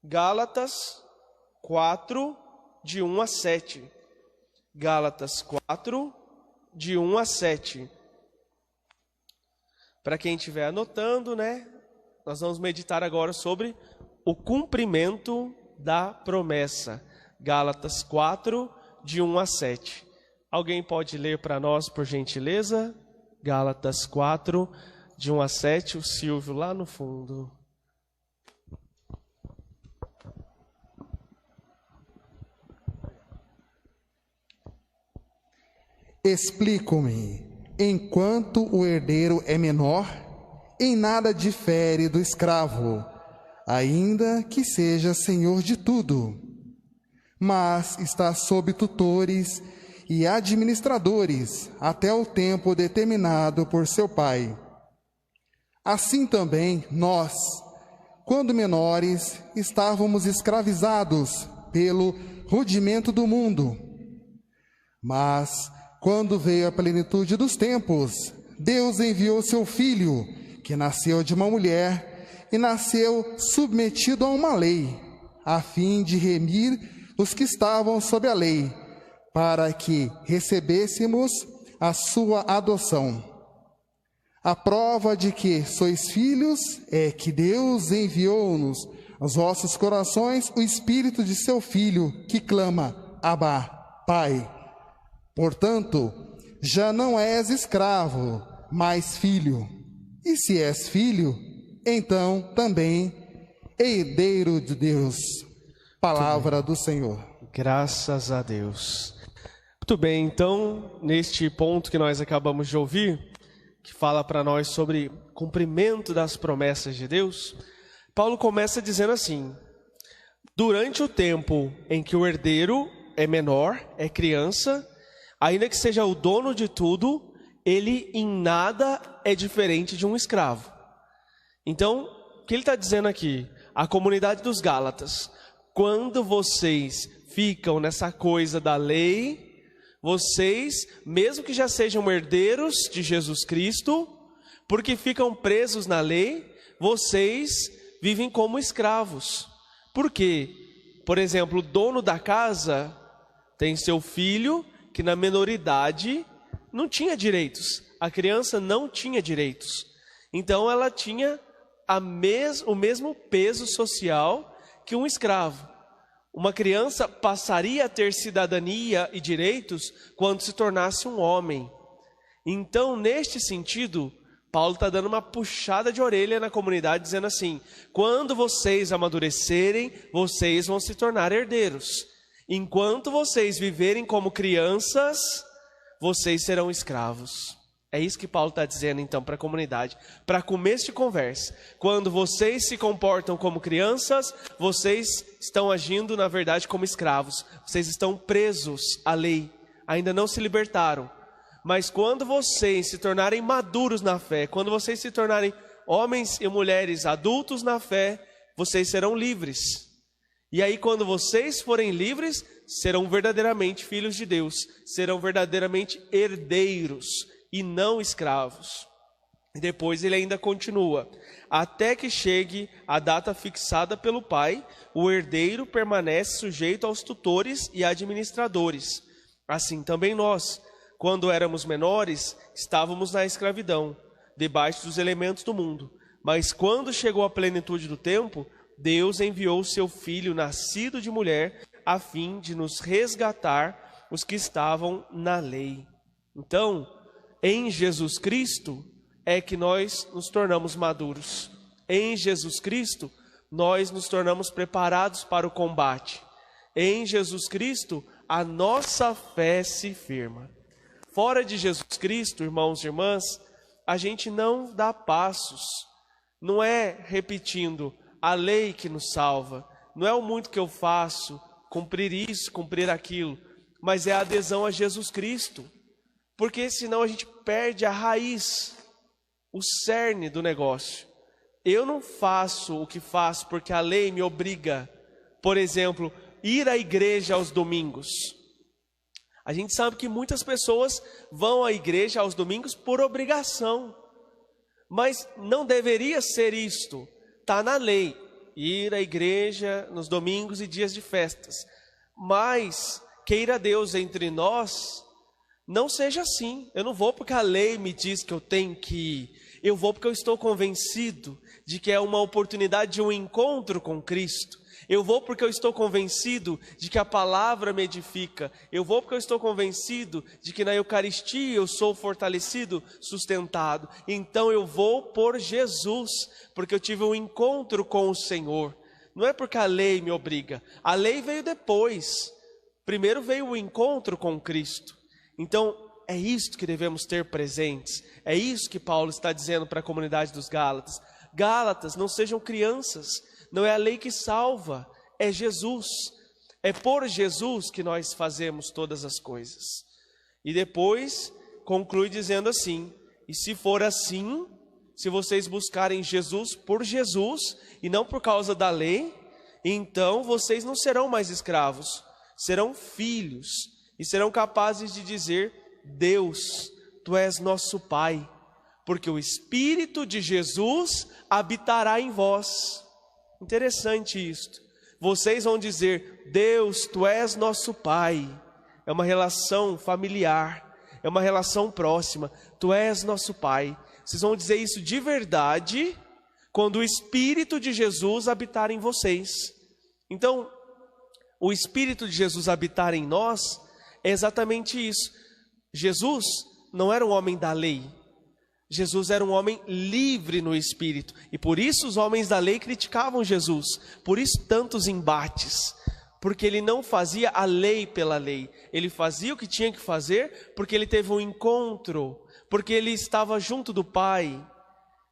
Gálatas 4, de 1 a 7. Gálatas 4, de 1 a 7. Para quem estiver anotando, né? Nós vamos meditar agora sobre o cumprimento da promessa. Gálatas 4, de 1 a 7. Alguém pode ler para nós, por gentileza? Gálatas 4, de 1 a 7, o Silvio lá no fundo. Explico-me, enquanto o herdeiro é menor, em nada difere do escravo, ainda que seja senhor de tudo, mas está sob tutores e administradores até o tempo determinado por seu pai. Assim também nós, quando menores, estávamos escravizados pelo rudimento do mundo. Mas, quando veio a plenitude dos tempos, Deus enviou seu Filho, que nasceu de uma mulher e nasceu submetido a uma lei, a fim de remir os que estavam sob a lei, para que recebêssemos a sua adoção. A prova de que sois filhos é que Deus enviou-nos aos vossos corações o Espírito de seu Filho, que clama, Abba, Pai. Portanto, já não és escravo, mas filho. E se és filho, então também herdeiro de Deus. Palavra do Senhor. Graças a Deus. Muito bem, então, neste ponto que nós acabamos de ouvir, que fala para nós sobre cumprimento das promessas de Deus, Paulo começa dizendo assim: durante o tempo em que o herdeiro é menor, é criança, ainda que seja o dono de tudo, ele em nada é diferente de um escravo. Então, o que ele está dizendo aqui? A comunidade dos Gálatas, quando vocês ficam nessa coisa da lei, vocês, mesmo que já sejam herdeiros de Jesus Cristo, porque ficam presos na lei, vocês vivem como escravos. Por quê? Por exemplo, o dono da casa tem seu filho que na menoridade não tinha direitos. A criança não tinha direitos. Então ela tinha o mesmo peso social que um escravo. Uma criança passaria a ter cidadania e direitos quando se tornasse um homem. Então, neste sentido, Paulo está dando uma puxada de orelha na comunidade, dizendo assim: quando vocês amadurecerem, vocês vão se tornar herdeiros. Enquanto vocês viverem como crianças, vocês serão escravos. É isso que Paulo está dizendo então para a comunidade, para começo de conversa. Quando vocês se comportam como crianças, vocês estão agindo na verdade como escravos. Vocês estão presos à lei, ainda não se libertaram. Mas quando vocês se tornarem maduros na fé, quando vocês se tornarem homens e mulheres adultos na fé, vocês serão livres. E aí quando vocês forem livres, serão verdadeiramente filhos de Deus, serão verdadeiramente herdeiros e não escravos. E depois ele ainda continua: até que chegue a data fixada pelo pai, o herdeiro permanece sujeito aos tutores e administradores. Assim também nós, quando éramos menores, estávamos na escravidão, debaixo dos elementos do mundo. Mas quando chegou a plenitude do tempo, Deus enviou o seu Filho, nascido de mulher, a fim de nos resgatar os que estavam na lei. Então, em Jesus Cristo é que nós nos tornamos maduros. Em Jesus Cristo, nós nos tornamos preparados para o combate. Em Jesus Cristo, a nossa fé se firma. Fora de Jesus Cristo, irmãos e irmãs, a gente não dá passos. Não é repetindo a lei que nos salva. Não é o muito que eu faço, cumprir isso, cumprir aquilo. Mas é a adesão a Jesus Cristo. Porque senão a gente perde a raiz, o cerne do negócio. Eu não faço o que faço porque a lei me obriga, por exemplo, ir à igreja aos domingos. A gente sabe que muitas pessoas vão à igreja aos domingos por obrigação. Mas não deveria ser isto. Está na lei, ir à igreja nos domingos e dias de festas. Mas, queira Deus entre nós, não seja assim. Eu não vou porque a lei me diz que eu tenho que ir. Eu vou porque eu estou convencido de que é uma oportunidade de um encontro com Cristo. Eu vou porque eu estou convencido de que a palavra me edifica. Eu vou porque eu estou convencido de que na Eucaristia eu sou fortalecido, sustentado. Então eu vou por Jesus, porque eu tive um encontro com o Senhor. Não é porque a lei me obriga. A lei veio depois. Primeiro veio o encontro com Cristo. Então, é isto que devemos ter presentes. É isso que Paulo está dizendo para a comunidade dos Gálatas. Gálatas, não sejam crianças. Não é a lei que salva, é Jesus. É por Jesus que nós fazemos todas as coisas. E depois conclui dizendo assim: e se for assim, se vocês buscarem Jesus por Jesus e não por causa da lei, então vocês não serão mais escravos, serão filhos e serão capazes de dizer: Deus, Tu és nosso Pai, porque o Espírito de Jesus habitará em vós. Interessante isto. Vocês vão dizer: Deus, Tu és nosso Pai. É uma relação familiar, é uma relação próxima. Tu és nosso Pai. Vocês vão dizer isso de verdade quando o Espírito de Jesus habitar em vocês. Então, o Espírito de Jesus habitar em nós é exatamente isso. Jesus não era um homem da lei. Jesus era um homem livre no Espírito. E por isso os homens da lei criticavam Jesus. Por isso tantos embates. Porque ele não fazia a lei pela lei. Ele fazia o que tinha que fazer porque ele teve um encontro. Porque ele estava junto do Pai.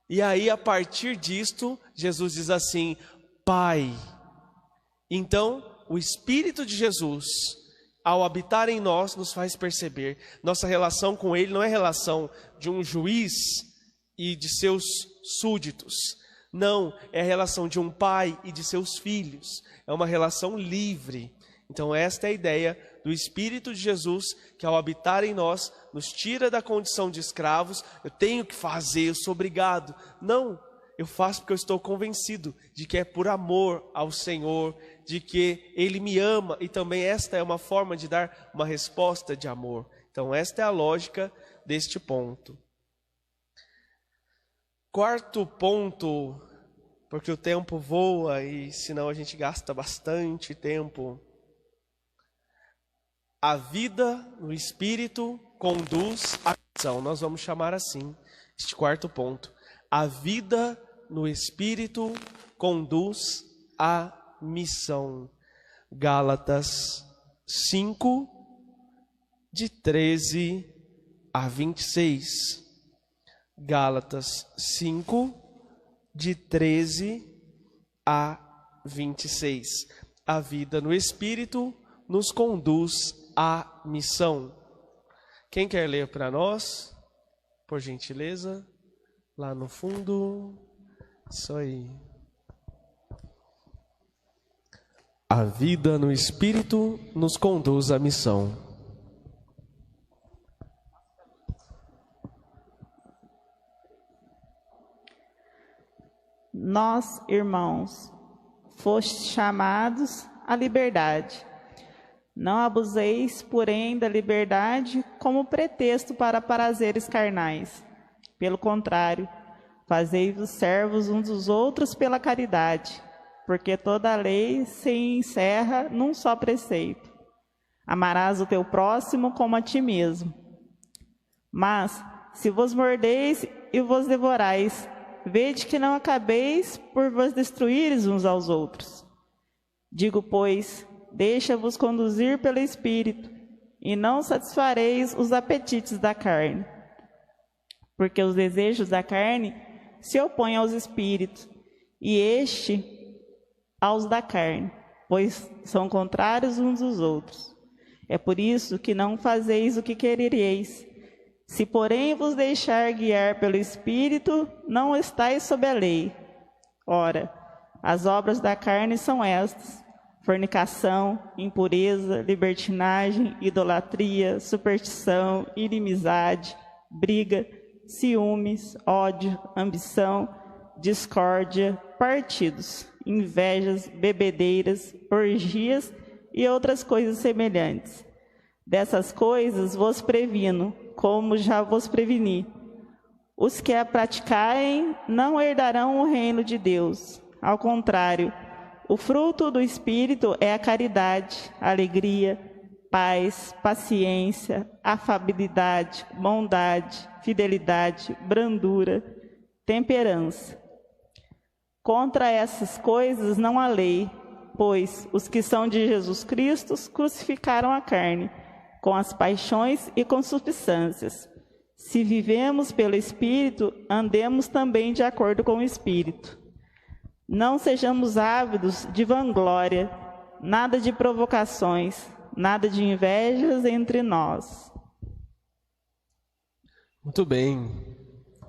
E aí, a partir disto, Jesus diz assim: Pai. Então, o Espírito de Jesus, ao habitar em nós, nos faz perceber. Nossa relação com Ele não é relação de um juiz e de seus súditos. Não, é a relação de um pai e de seus filhos. É uma relação livre. Então esta é a ideia do Espírito de Jesus, que ao habitar em nós, nos tira da condição de escravos. Eu tenho que fazer, eu sou obrigado. Não, eu faço porque eu estou convencido de que é por amor ao Senhor, de que Ele me ama, e também esta é uma forma de dar uma resposta de amor. Então esta é a lógica deste ponto. Quarto ponto, porque o tempo voa e senão a gente gasta bastante tempo. A vida no Espírito conduz à missão. Nós vamos chamar assim este quarto ponto. A vida no Espírito conduz à missão. Gálatas 5, de 13 a 26. Gálatas 5, de 13 a 26. A vida no Espírito nos conduz à missão. Quem quer ler para nós? Por gentileza, lá no fundo. Isso aí. A vida no Espírito nos conduz à missão. Nós, irmãos, fostes chamados à liberdade. Não abuseis, porém, da liberdade como pretexto para prazeres carnais. Pelo contrário, fazei-vos servos uns dos outros pela caridade, porque toda a lei se encerra num só preceito: amarás o teu próximo como a ti mesmo. Mas, se vos mordeis e vos devorais, vede que não acabeis por vos destruíres uns aos outros. Digo, pois, deixa-vos conduzir pelo Espírito, e não satisfareis os apetites da carne. Porque os desejos da carne se opõem aos espíritos, e este aos da carne, pois são contrários uns dos outros. É por isso que não fazeis o que querereis. Se, porém, vos deixar guiar pelo Espírito, não estáis sob a lei. Ora, as obras da carne são estas: fornicação, impureza, libertinagem, idolatria, superstição, inimizade, briga, ciúmes, ódio, ambição, discórdia, partidos, invejas, bebedeiras, orgias e outras coisas semelhantes. Dessas coisas vos previno, como já vos preveni. Os que a praticarem não herdarão o reino de Deus. Ao contrário, o fruto do Espírito é a caridade, a alegria, paz, paciência, afabilidade, bondade, fidelidade, brandura, temperança. Contra essas coisas não há lei, pois os que são de Jesus Cristo crucificaram a carne, com as paixões e concupiscências. Se vivemos pelo Espírito, andemos também de acordo com o Espírito. Não sejamos ávidos de vanglória, nada de provocações, nada de invejas entre nós. Muito bem.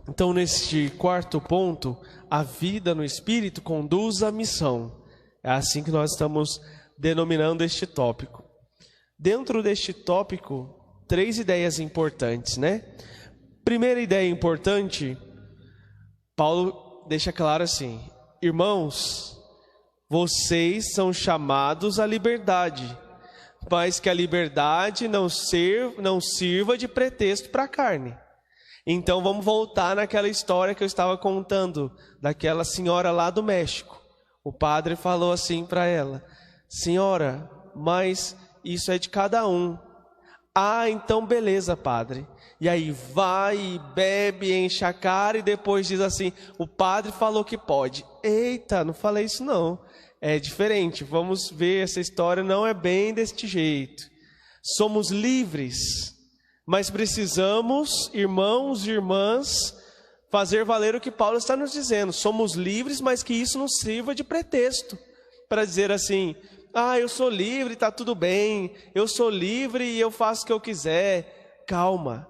Então, neste quarto ponto, a vida no Espírito conduz à missão. É assim que nós estamos denominando este tópico. Dentro deste tópico, 3 ideias importantes, né? Primeira ideia importante, Paulo deixa claro assim: irmãos, vocês são chamados à liberdade, mas que a liberdade não sirva de pretexto para a carne. Então vamos voltar naquela história que eu estava contando, daquela senhora lá do México. O padre falou assim para ela: senhora, mas isso é de cada um. Ah, então beleza, padre. E aí vai e bebe, enche a cara e depois diz assim: o padre falou que pode. Eita, não falei isso não. É diferente, vamos ver, essa história não é bem deste jeito. Somos livres, mas precisamos, irmãos e irmãs, fazer valer o que Paulo está nos dizendo. Somos livres, mas que isso não sirva de pretexto para dizer assim: ah, eu sou livre, está tudo bem, eu sou livre e eu faço o que eu quiser. Calma,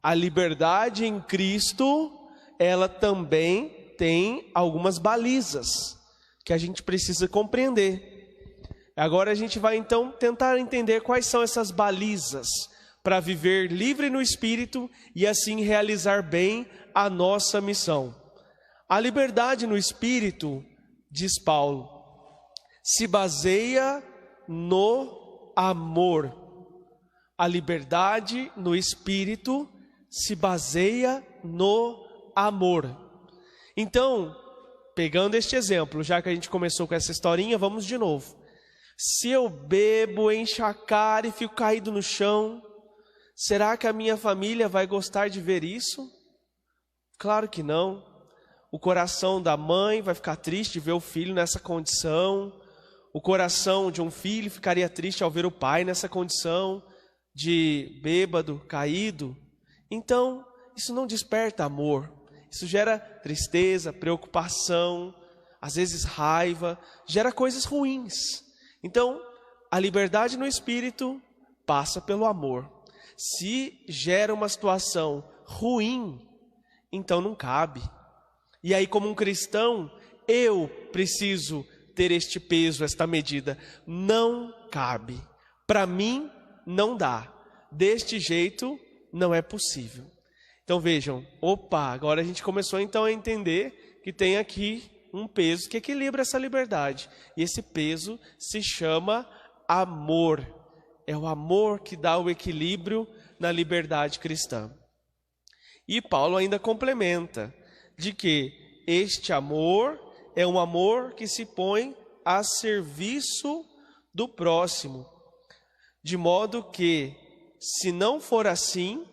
a liberdade em Cristo, ela também tem algumas balizas que a gente precisa compreender. Agora a gente vai então tentar entender quais são essas balizas para viver livre no Espírito e assim realizar bem a nossa missão. A liberdade no Espírito, diz Paulo, se baseia no amor. A liberdade no Espírito se baseia no amor. Então, pegando este exemplo, já que a gente começou com essa historinha, vamos de novo. Se eu bebo, encho a cara e fico caído no chão, será que a minha família vai gostar de ver isso? Claro que não. O coração da mãe vai ficar triste de ver o filho nessa condição. O coração de um filho ficaria triste ao ver o pai nessa condição de bêbado, caído. Então, isso não desperta amor. Isso gera tristeza, preocupação, às vezes raiva, gera coisas ruins. Então, a liberdade no Espírito passa pelo amor. Se gera uma situação ruim, então não cabe. E aí, como um cristão, eu preciso ter este peso, esta medida. Não cabe. Para mim, não dá. Deste jeito, não é possível. Então vejam, agora a gente começou então a entender que tem aqui um peso que equilibra essa liberdade. E esse peso se chama amor. É o amor que dá o equilíbrio na liberdade cristã. E Paulo ainda complementa de que este amor é um amor que se põe a serviço do próximo. De modo que, se não for assim,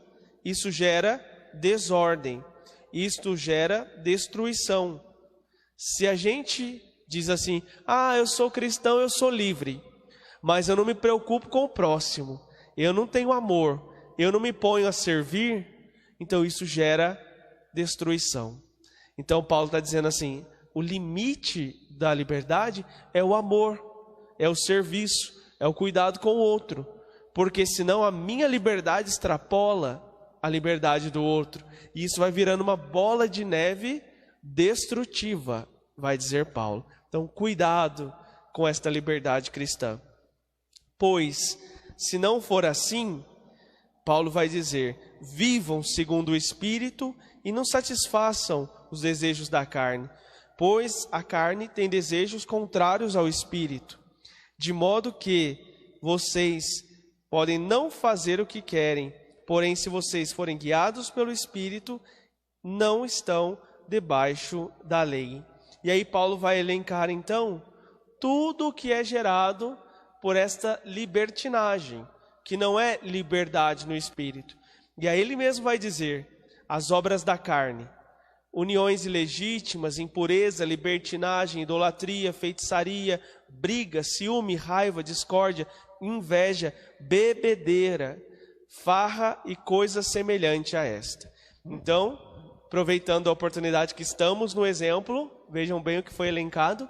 isso gera desordem, isto gera destruição. Se a gente diz assim, eu sou cristão, eu sou livre, mas eu não me preocupo com o próximo, eu não tenho amor, eu não me ponho a servir, então isso gera destruição. Então Paulo está dizendo assim, o limite da liberdade é o amor, é o serviço, é o cuidado com o outro, porque senão a minha liberdade extrapola a liberdade do outro, e isso vai virando uma bola de neve destrutiva, vai dizer Paulo. Então, cuidado com esta liberdade cristã. Pois, se não for assim, Paulo vai dizer, vivam segundo o Espírito e não satisfaçam os desejos da carne, pois a carne tem desejos contrários ao Espírito, de modo que vocês podem não fazer o que querem, porém, se vocês forem guiados pelo Espírito, não estão debaixo da lei. E aí Paulo vai elencar então tudo o que é gerado por esta libertinagem, que não é liberdade no Espírito. E aí ele mesmo vai dizer, as obras da carne, uniões ilegítimas, impureza, libertinagem, idolatria, feitiçaria, briga, ciúme, raiva, discórdia, inveja, bebedeira, farra e coisa semelhante a esta. Então, aproveitando a oportunidade que estamos no exemplo, vejam bem o que foi elencado.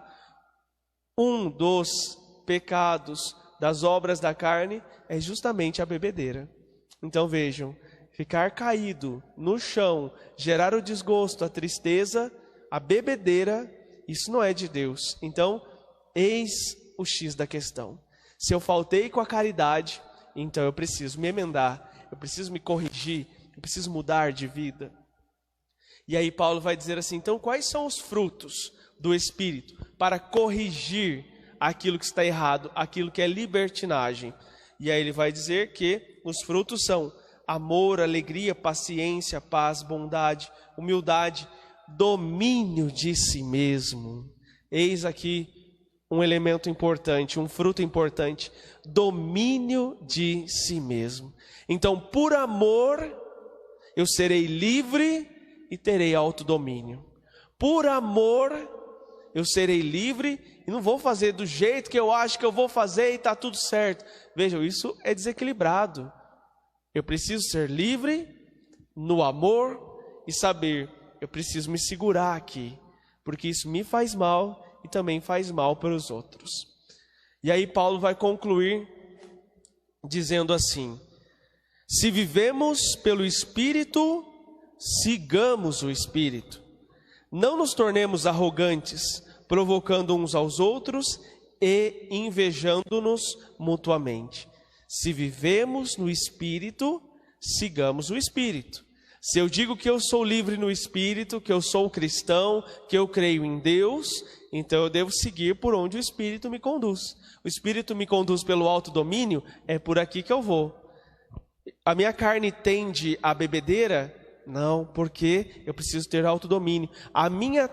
Um dos pecados das obras da carne é justamente a bebedeira. Então vejam, ficar caído no chão, gerar o desgosto, a tristeza, a bebedeira, isso não é de Deus. Então, eis o X da questão. Se eu faltei com a caridade, então eu preciso me emendar, eu preciso me corrigir, eu preciso mudar de vida. E aí Paulo vai dizer assim, então quais são os frutos do Espírito para corrigir aquilo que está errado, aquilo que é libertinagem? E aí ele vai dizer que os frutos são amor, alegria, paciência, paz, bondade, humildade, domínio de si mesmo. Eis aqui um elemento importante, um fruto importante, domínio de si mesmo. Então, por amor, eu serei livre e terei autodomínio. Por amor, eu serei livre e não vou fazer do jeito que eu acho que eu vou fazer e está tudo certo. Vejam, isso é desequilibrado. Eu preciso ser livre no amor e saber, eu preciso me segurar aqui, porque isso me faz mal e também faz mal para os outros. E aí Paulo vai concluir dizendo assim, se vivemos pelo Espírito, sigamos o Espírito. Não nos tornemos arrogantes, provocando uns aos outros e invejando-nos mutuamente. Se vivemos no Espírito, sigamos o Espírito. Se eu digo que eu sou livre no Espírito, que eu sou cristão, que eu creio em Deus, então eu devo seguir por onde o Espírito me conduz. O Espírito me conduz pelo autodomínio, é por aqui que eu vou. A minha carne tende à bebedeira? Não, porque eu preciso ter autodomínio. A minha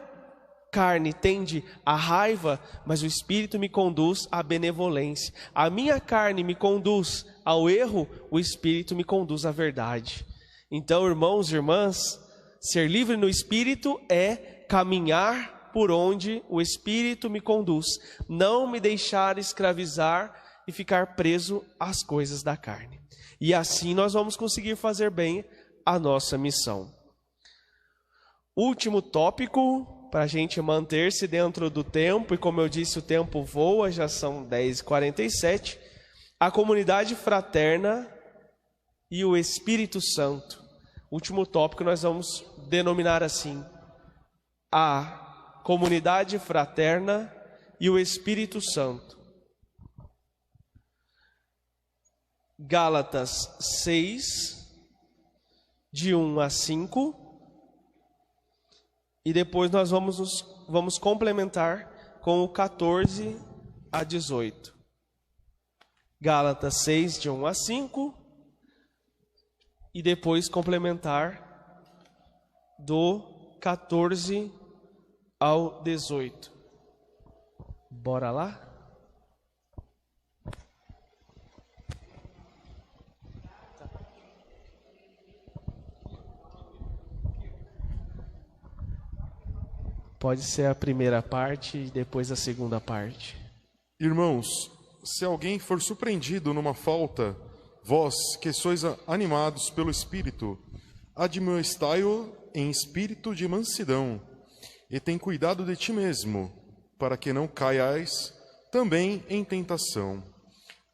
carne tende à raiva, mas o Espírito me conduz à benevolência. A minha carne me conduz ao erro, o Espírito me conduz à verdade. Então, irmãos e irmãs, ser livre no Espírito é caminhar por onde o Espírito me conduz. Não me deixar escravizar e ficar preso às coisas da carne. E assim nós vamos conseguir fazer bem a nossa missão. Último tópico, para a gente manter-se dentro do tempo, e como eu disse, o tempo voa, já são 10h47, a comunidade fraterna e o Espírito Santo. Último tópico nós vamos denominar assim, a comunidade fraterna e o Espírito Santo. Gálatas 6, de 1 a 5. E depois nós vamos complementar com o 14 a 18. Gálatas 6, de 1 a 5. E depois complementar do 14 ao 18. Bora lá? Pode ser a primeira parte e depois a segunda parte. Irmãos, se alguém for surpreendido numa falta, vós, que sois animados pelo Espírito, admoestai-o em espírito de mansidão, e tem cuidado de ti mesmo, para que não caiais também em tentação.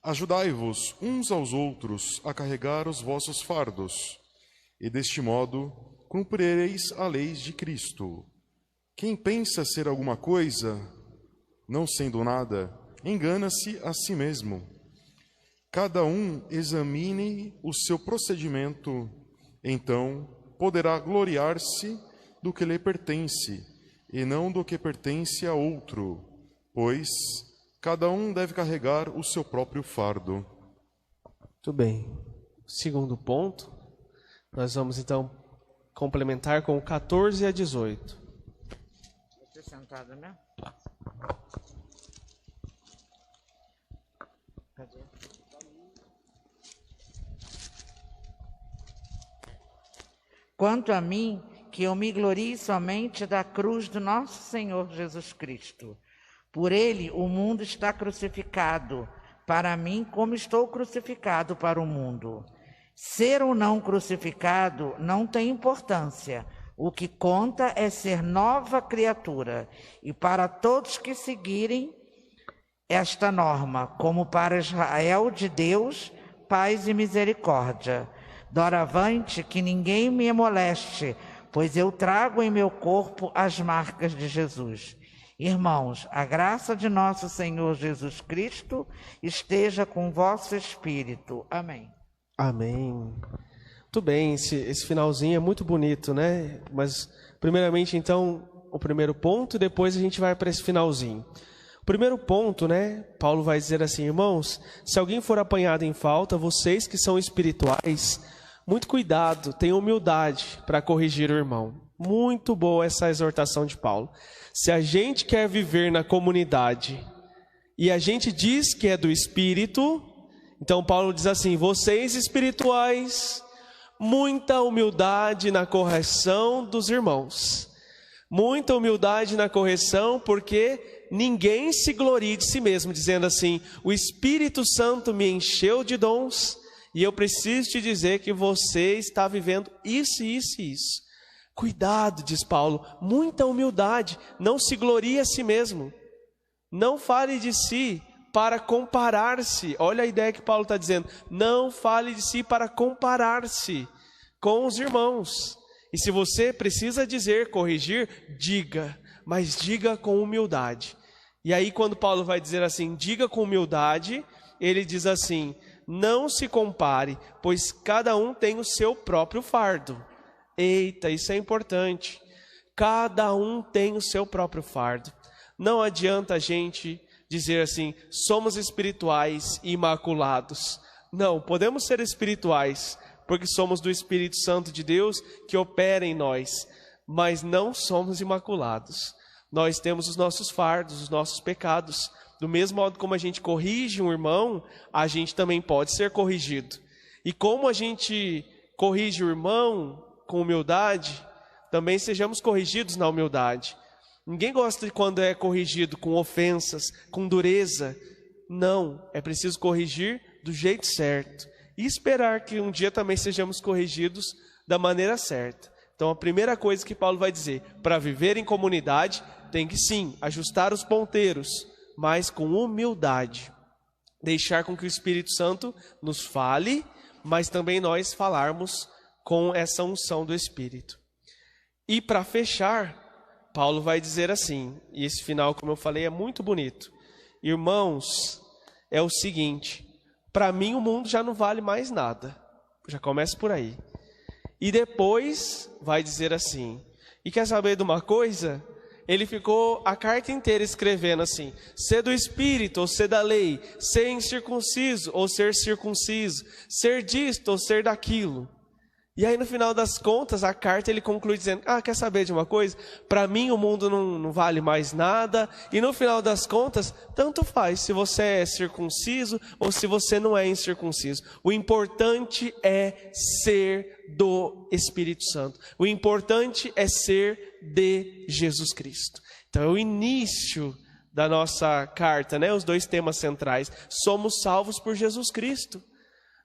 Ajudai-vos uns aos outros a carregar os vossos fardos, e deste modo cumprireis a lei de Cristo. Quem pensa ser alguma coisa, não sendo nada, engana-se a si mesmo. Cada um examine o seu procedimento, então poderá gloriar-se do que lhe pertence, e não do que pertence a outro, pois cada um deve carregar o seu próprio fardo. Muito bem. Segundo ponto, nós vamos então complementar com o 14 a 18. Sentado, né? Cadê? Quanto a mim, que eu me glorie somente da cruz do nosso Senhor Jesus Cristo. Por ele o mundo está crucificado, para mim como estou crucificado para o mundo. Ser ou não crucificado não tem importância. O que conta é ser nova criatura, e para todos que seguirem esta norma, como para Israel de Deus, paz e misericórdia. Doravante que ninguém me moleste, pois eu trago em meu corpo as marcas de Jesus. Irmãos, a graça de nosso Senhor Jesus Cristo esteja com o vosso espírito. Amém. Amém. Muito bem, esse finalzinho é muito bonito, né? Mas, primeiramente, então, o primeiro ponto, depois a gente vai para esse finalzinho. O primeiro ponto, né? Paulo vai dizer assim: irmãos, se alguém for apanhado em falta, vocês que são espirituais, muito cuidado, tenham humildade para corrigir o irmão. Muito boa essa exortação de Paulo. Se a gente quer viver na comunidade e a gente diz que é do Espírito, então Paulo diz assim: vocês espirituais, muita humildade na correção dos irmãos. Muita humildade na correção, porque ninguém se glorie de si mesmo, dizendo assim: o Espírito Santo me encheu de dons e eu preciso te dizer que você está vivendo isso, isso e isso. Cuidado, diz Paulo, muita humildade, não se glorie a si mesmo. Não fale de si para comparar-se. Olha a ideia que Paulo está dizendo. Não fale de si para comparar-se com os irmãos. E se você precisa dizer, corrigir, diga, mas diga com humildade. E aí quando Paulo vai dizer assim, diga com humildade, ele diz assim: não se compare, pois cada um tem o seu próprio fardo. Eita, isso é importante. Cada um tem o seu próprio fardo. Não adianta a gente dizer assim, somos espirituais e imaculados. Não, podemos ser espirituais, porque somos do Espírito Santo de Deus que opera em nós, mas não somos imaculados. Nós temos os nossos fardos, os nossos pecados. Do mesmo modo como a gente corrige um irmão, a gente também pode ser corrigido. E como a gente corrige o irmão com humildade, também sejamos corrigidos na humildade. Ninguém gosta de quando é corrigido com ofensas, com dureza. Não, é preciso corrigir do jeito certo. E esperar que um dia também sejamos corrigidos da maneira certa. Então a primeira coisa que Paulo vai dizer, para viver em comunidade, tem que sim, ajustar os ponteiros, mas com humildade. Deixar com que o Espírito Santo nos fale, mas também nós falarmos com essa unção do Espírito. E para fechar, Paulo vai dizer assim, e esse final, como eu falei, é muito bonito. Irmãos, é o seguinte, para mim o mundo já não vale mais nada. Já começa por aí. E depois vai dizer assim, e quer saber de uma coisa? Ele ficou a carta inteira escrevendo assim, ser do Espírito ou ser da lei, ser incircunciso ou ser circunciso, ser disto ou ser daquilo. E aí no final das contas, a carta ele conclui dizendo, quer saber de uma coisa? Para mim o mundo não vale mais nada. E no final das contas, tanto faz se você é circunciso ou se você não é incircunciso. O importante é ser do Espírito Santo. O importante é ser de Jesus Cristo. Então é o início da nossa carta, né? Os dois temas centrais. Somos salvos por Jesus Cristo.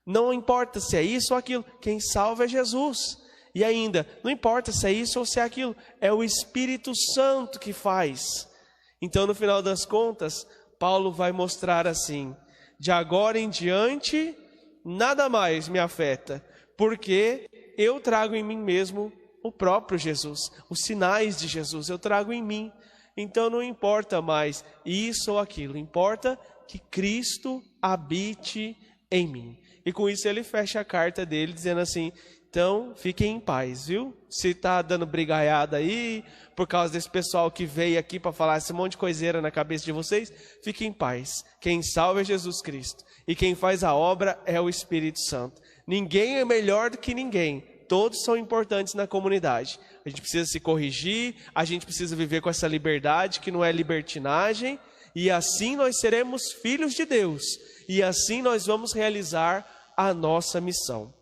Não importa se é isso ou aquilo, quem salva é Jesus. E ainda, não importa se é isso ou se é aquilo, é o Espírito Santo que faz. Então, no final das contas, Paulo vai mostrar assim, de agora em diante, nada mais me afeta, porque eu trago em mim mesmo o próprio Jesus, os sinais de Jesus, eu trago em mim. Então não importa mais isso ou aquilo, importa que Cristo habite em mim. E com isso ele fecha a carta dele dizendo assim, então fiquem em paz, viu? Se está dando brigaiada aí, por causa desse pessoal que veio aqui para falar esse monte de coiseira na cabeça de vocês, fiquem em paz. Quem salva é Jesus Cristo. E quem faz a obra é o Espírito Santo. Ninguém é melhor do que ninguém. Todos são importantes na comunidade. A gente precisa se corrigir, a gente precisa viver com essa liberdade que não é libertinagem. E assim nós seremos filhos de Deus. E assim nós vamos realizar a nossa missão.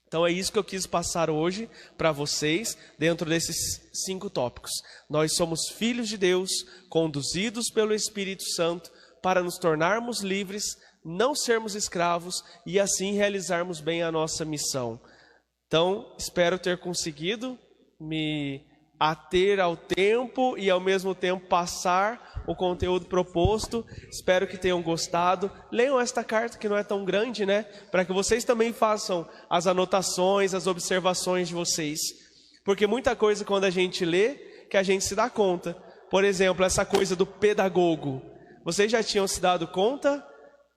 Então é isso que eu quis passar hoje para vocês, dentro desses 5 tópicos. Nós somos filhos de Deus, conduzidos pelo Espírito Santo, para nos tornarmos livres, não sermos escravos e assim realizarmos bem a nossa missão. Então, espero ter conseguido me ater ao tempo e ao mesmo tempo passar o conteúdo proposto. Espero que tenham gostado. Leiam esta carta que não é tão grande, né? Para que vocês também façam as anotações, as observações de vocês. Porque muita coisa quando a gente lê, que a gente se dá conta. Por exemplo, essa coisa do pedagogo. Vocês já tinham se dado conta?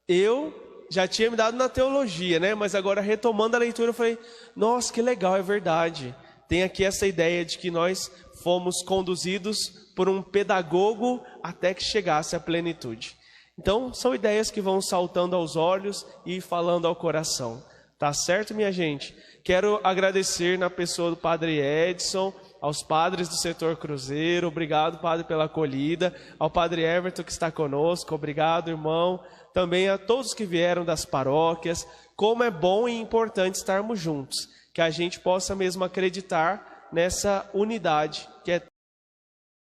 Eu já tinha me dado na teologia, né? Mas agora retomando a leitura eu falei, nossa, que legal, é verdade. Tem aqui essa ideia de que nós fomos conduzidos por um pedagogo até que chegasse à plenitude. Então, são ideias que vão saltando aos olhos e falando ao coração. Tá certo, minha gente? Quero agradecer na pessoa do Padre Edson, aos padres do setor Cruzeiro, obrigado, Padre, pela acolhida, ao Padre Everton que está conosco, obrigado, irmão, também a todos que vieram das paróquias. Como é bom e importante estarmos juntos, que a gente possa mesmo acreditar nessa unidade que é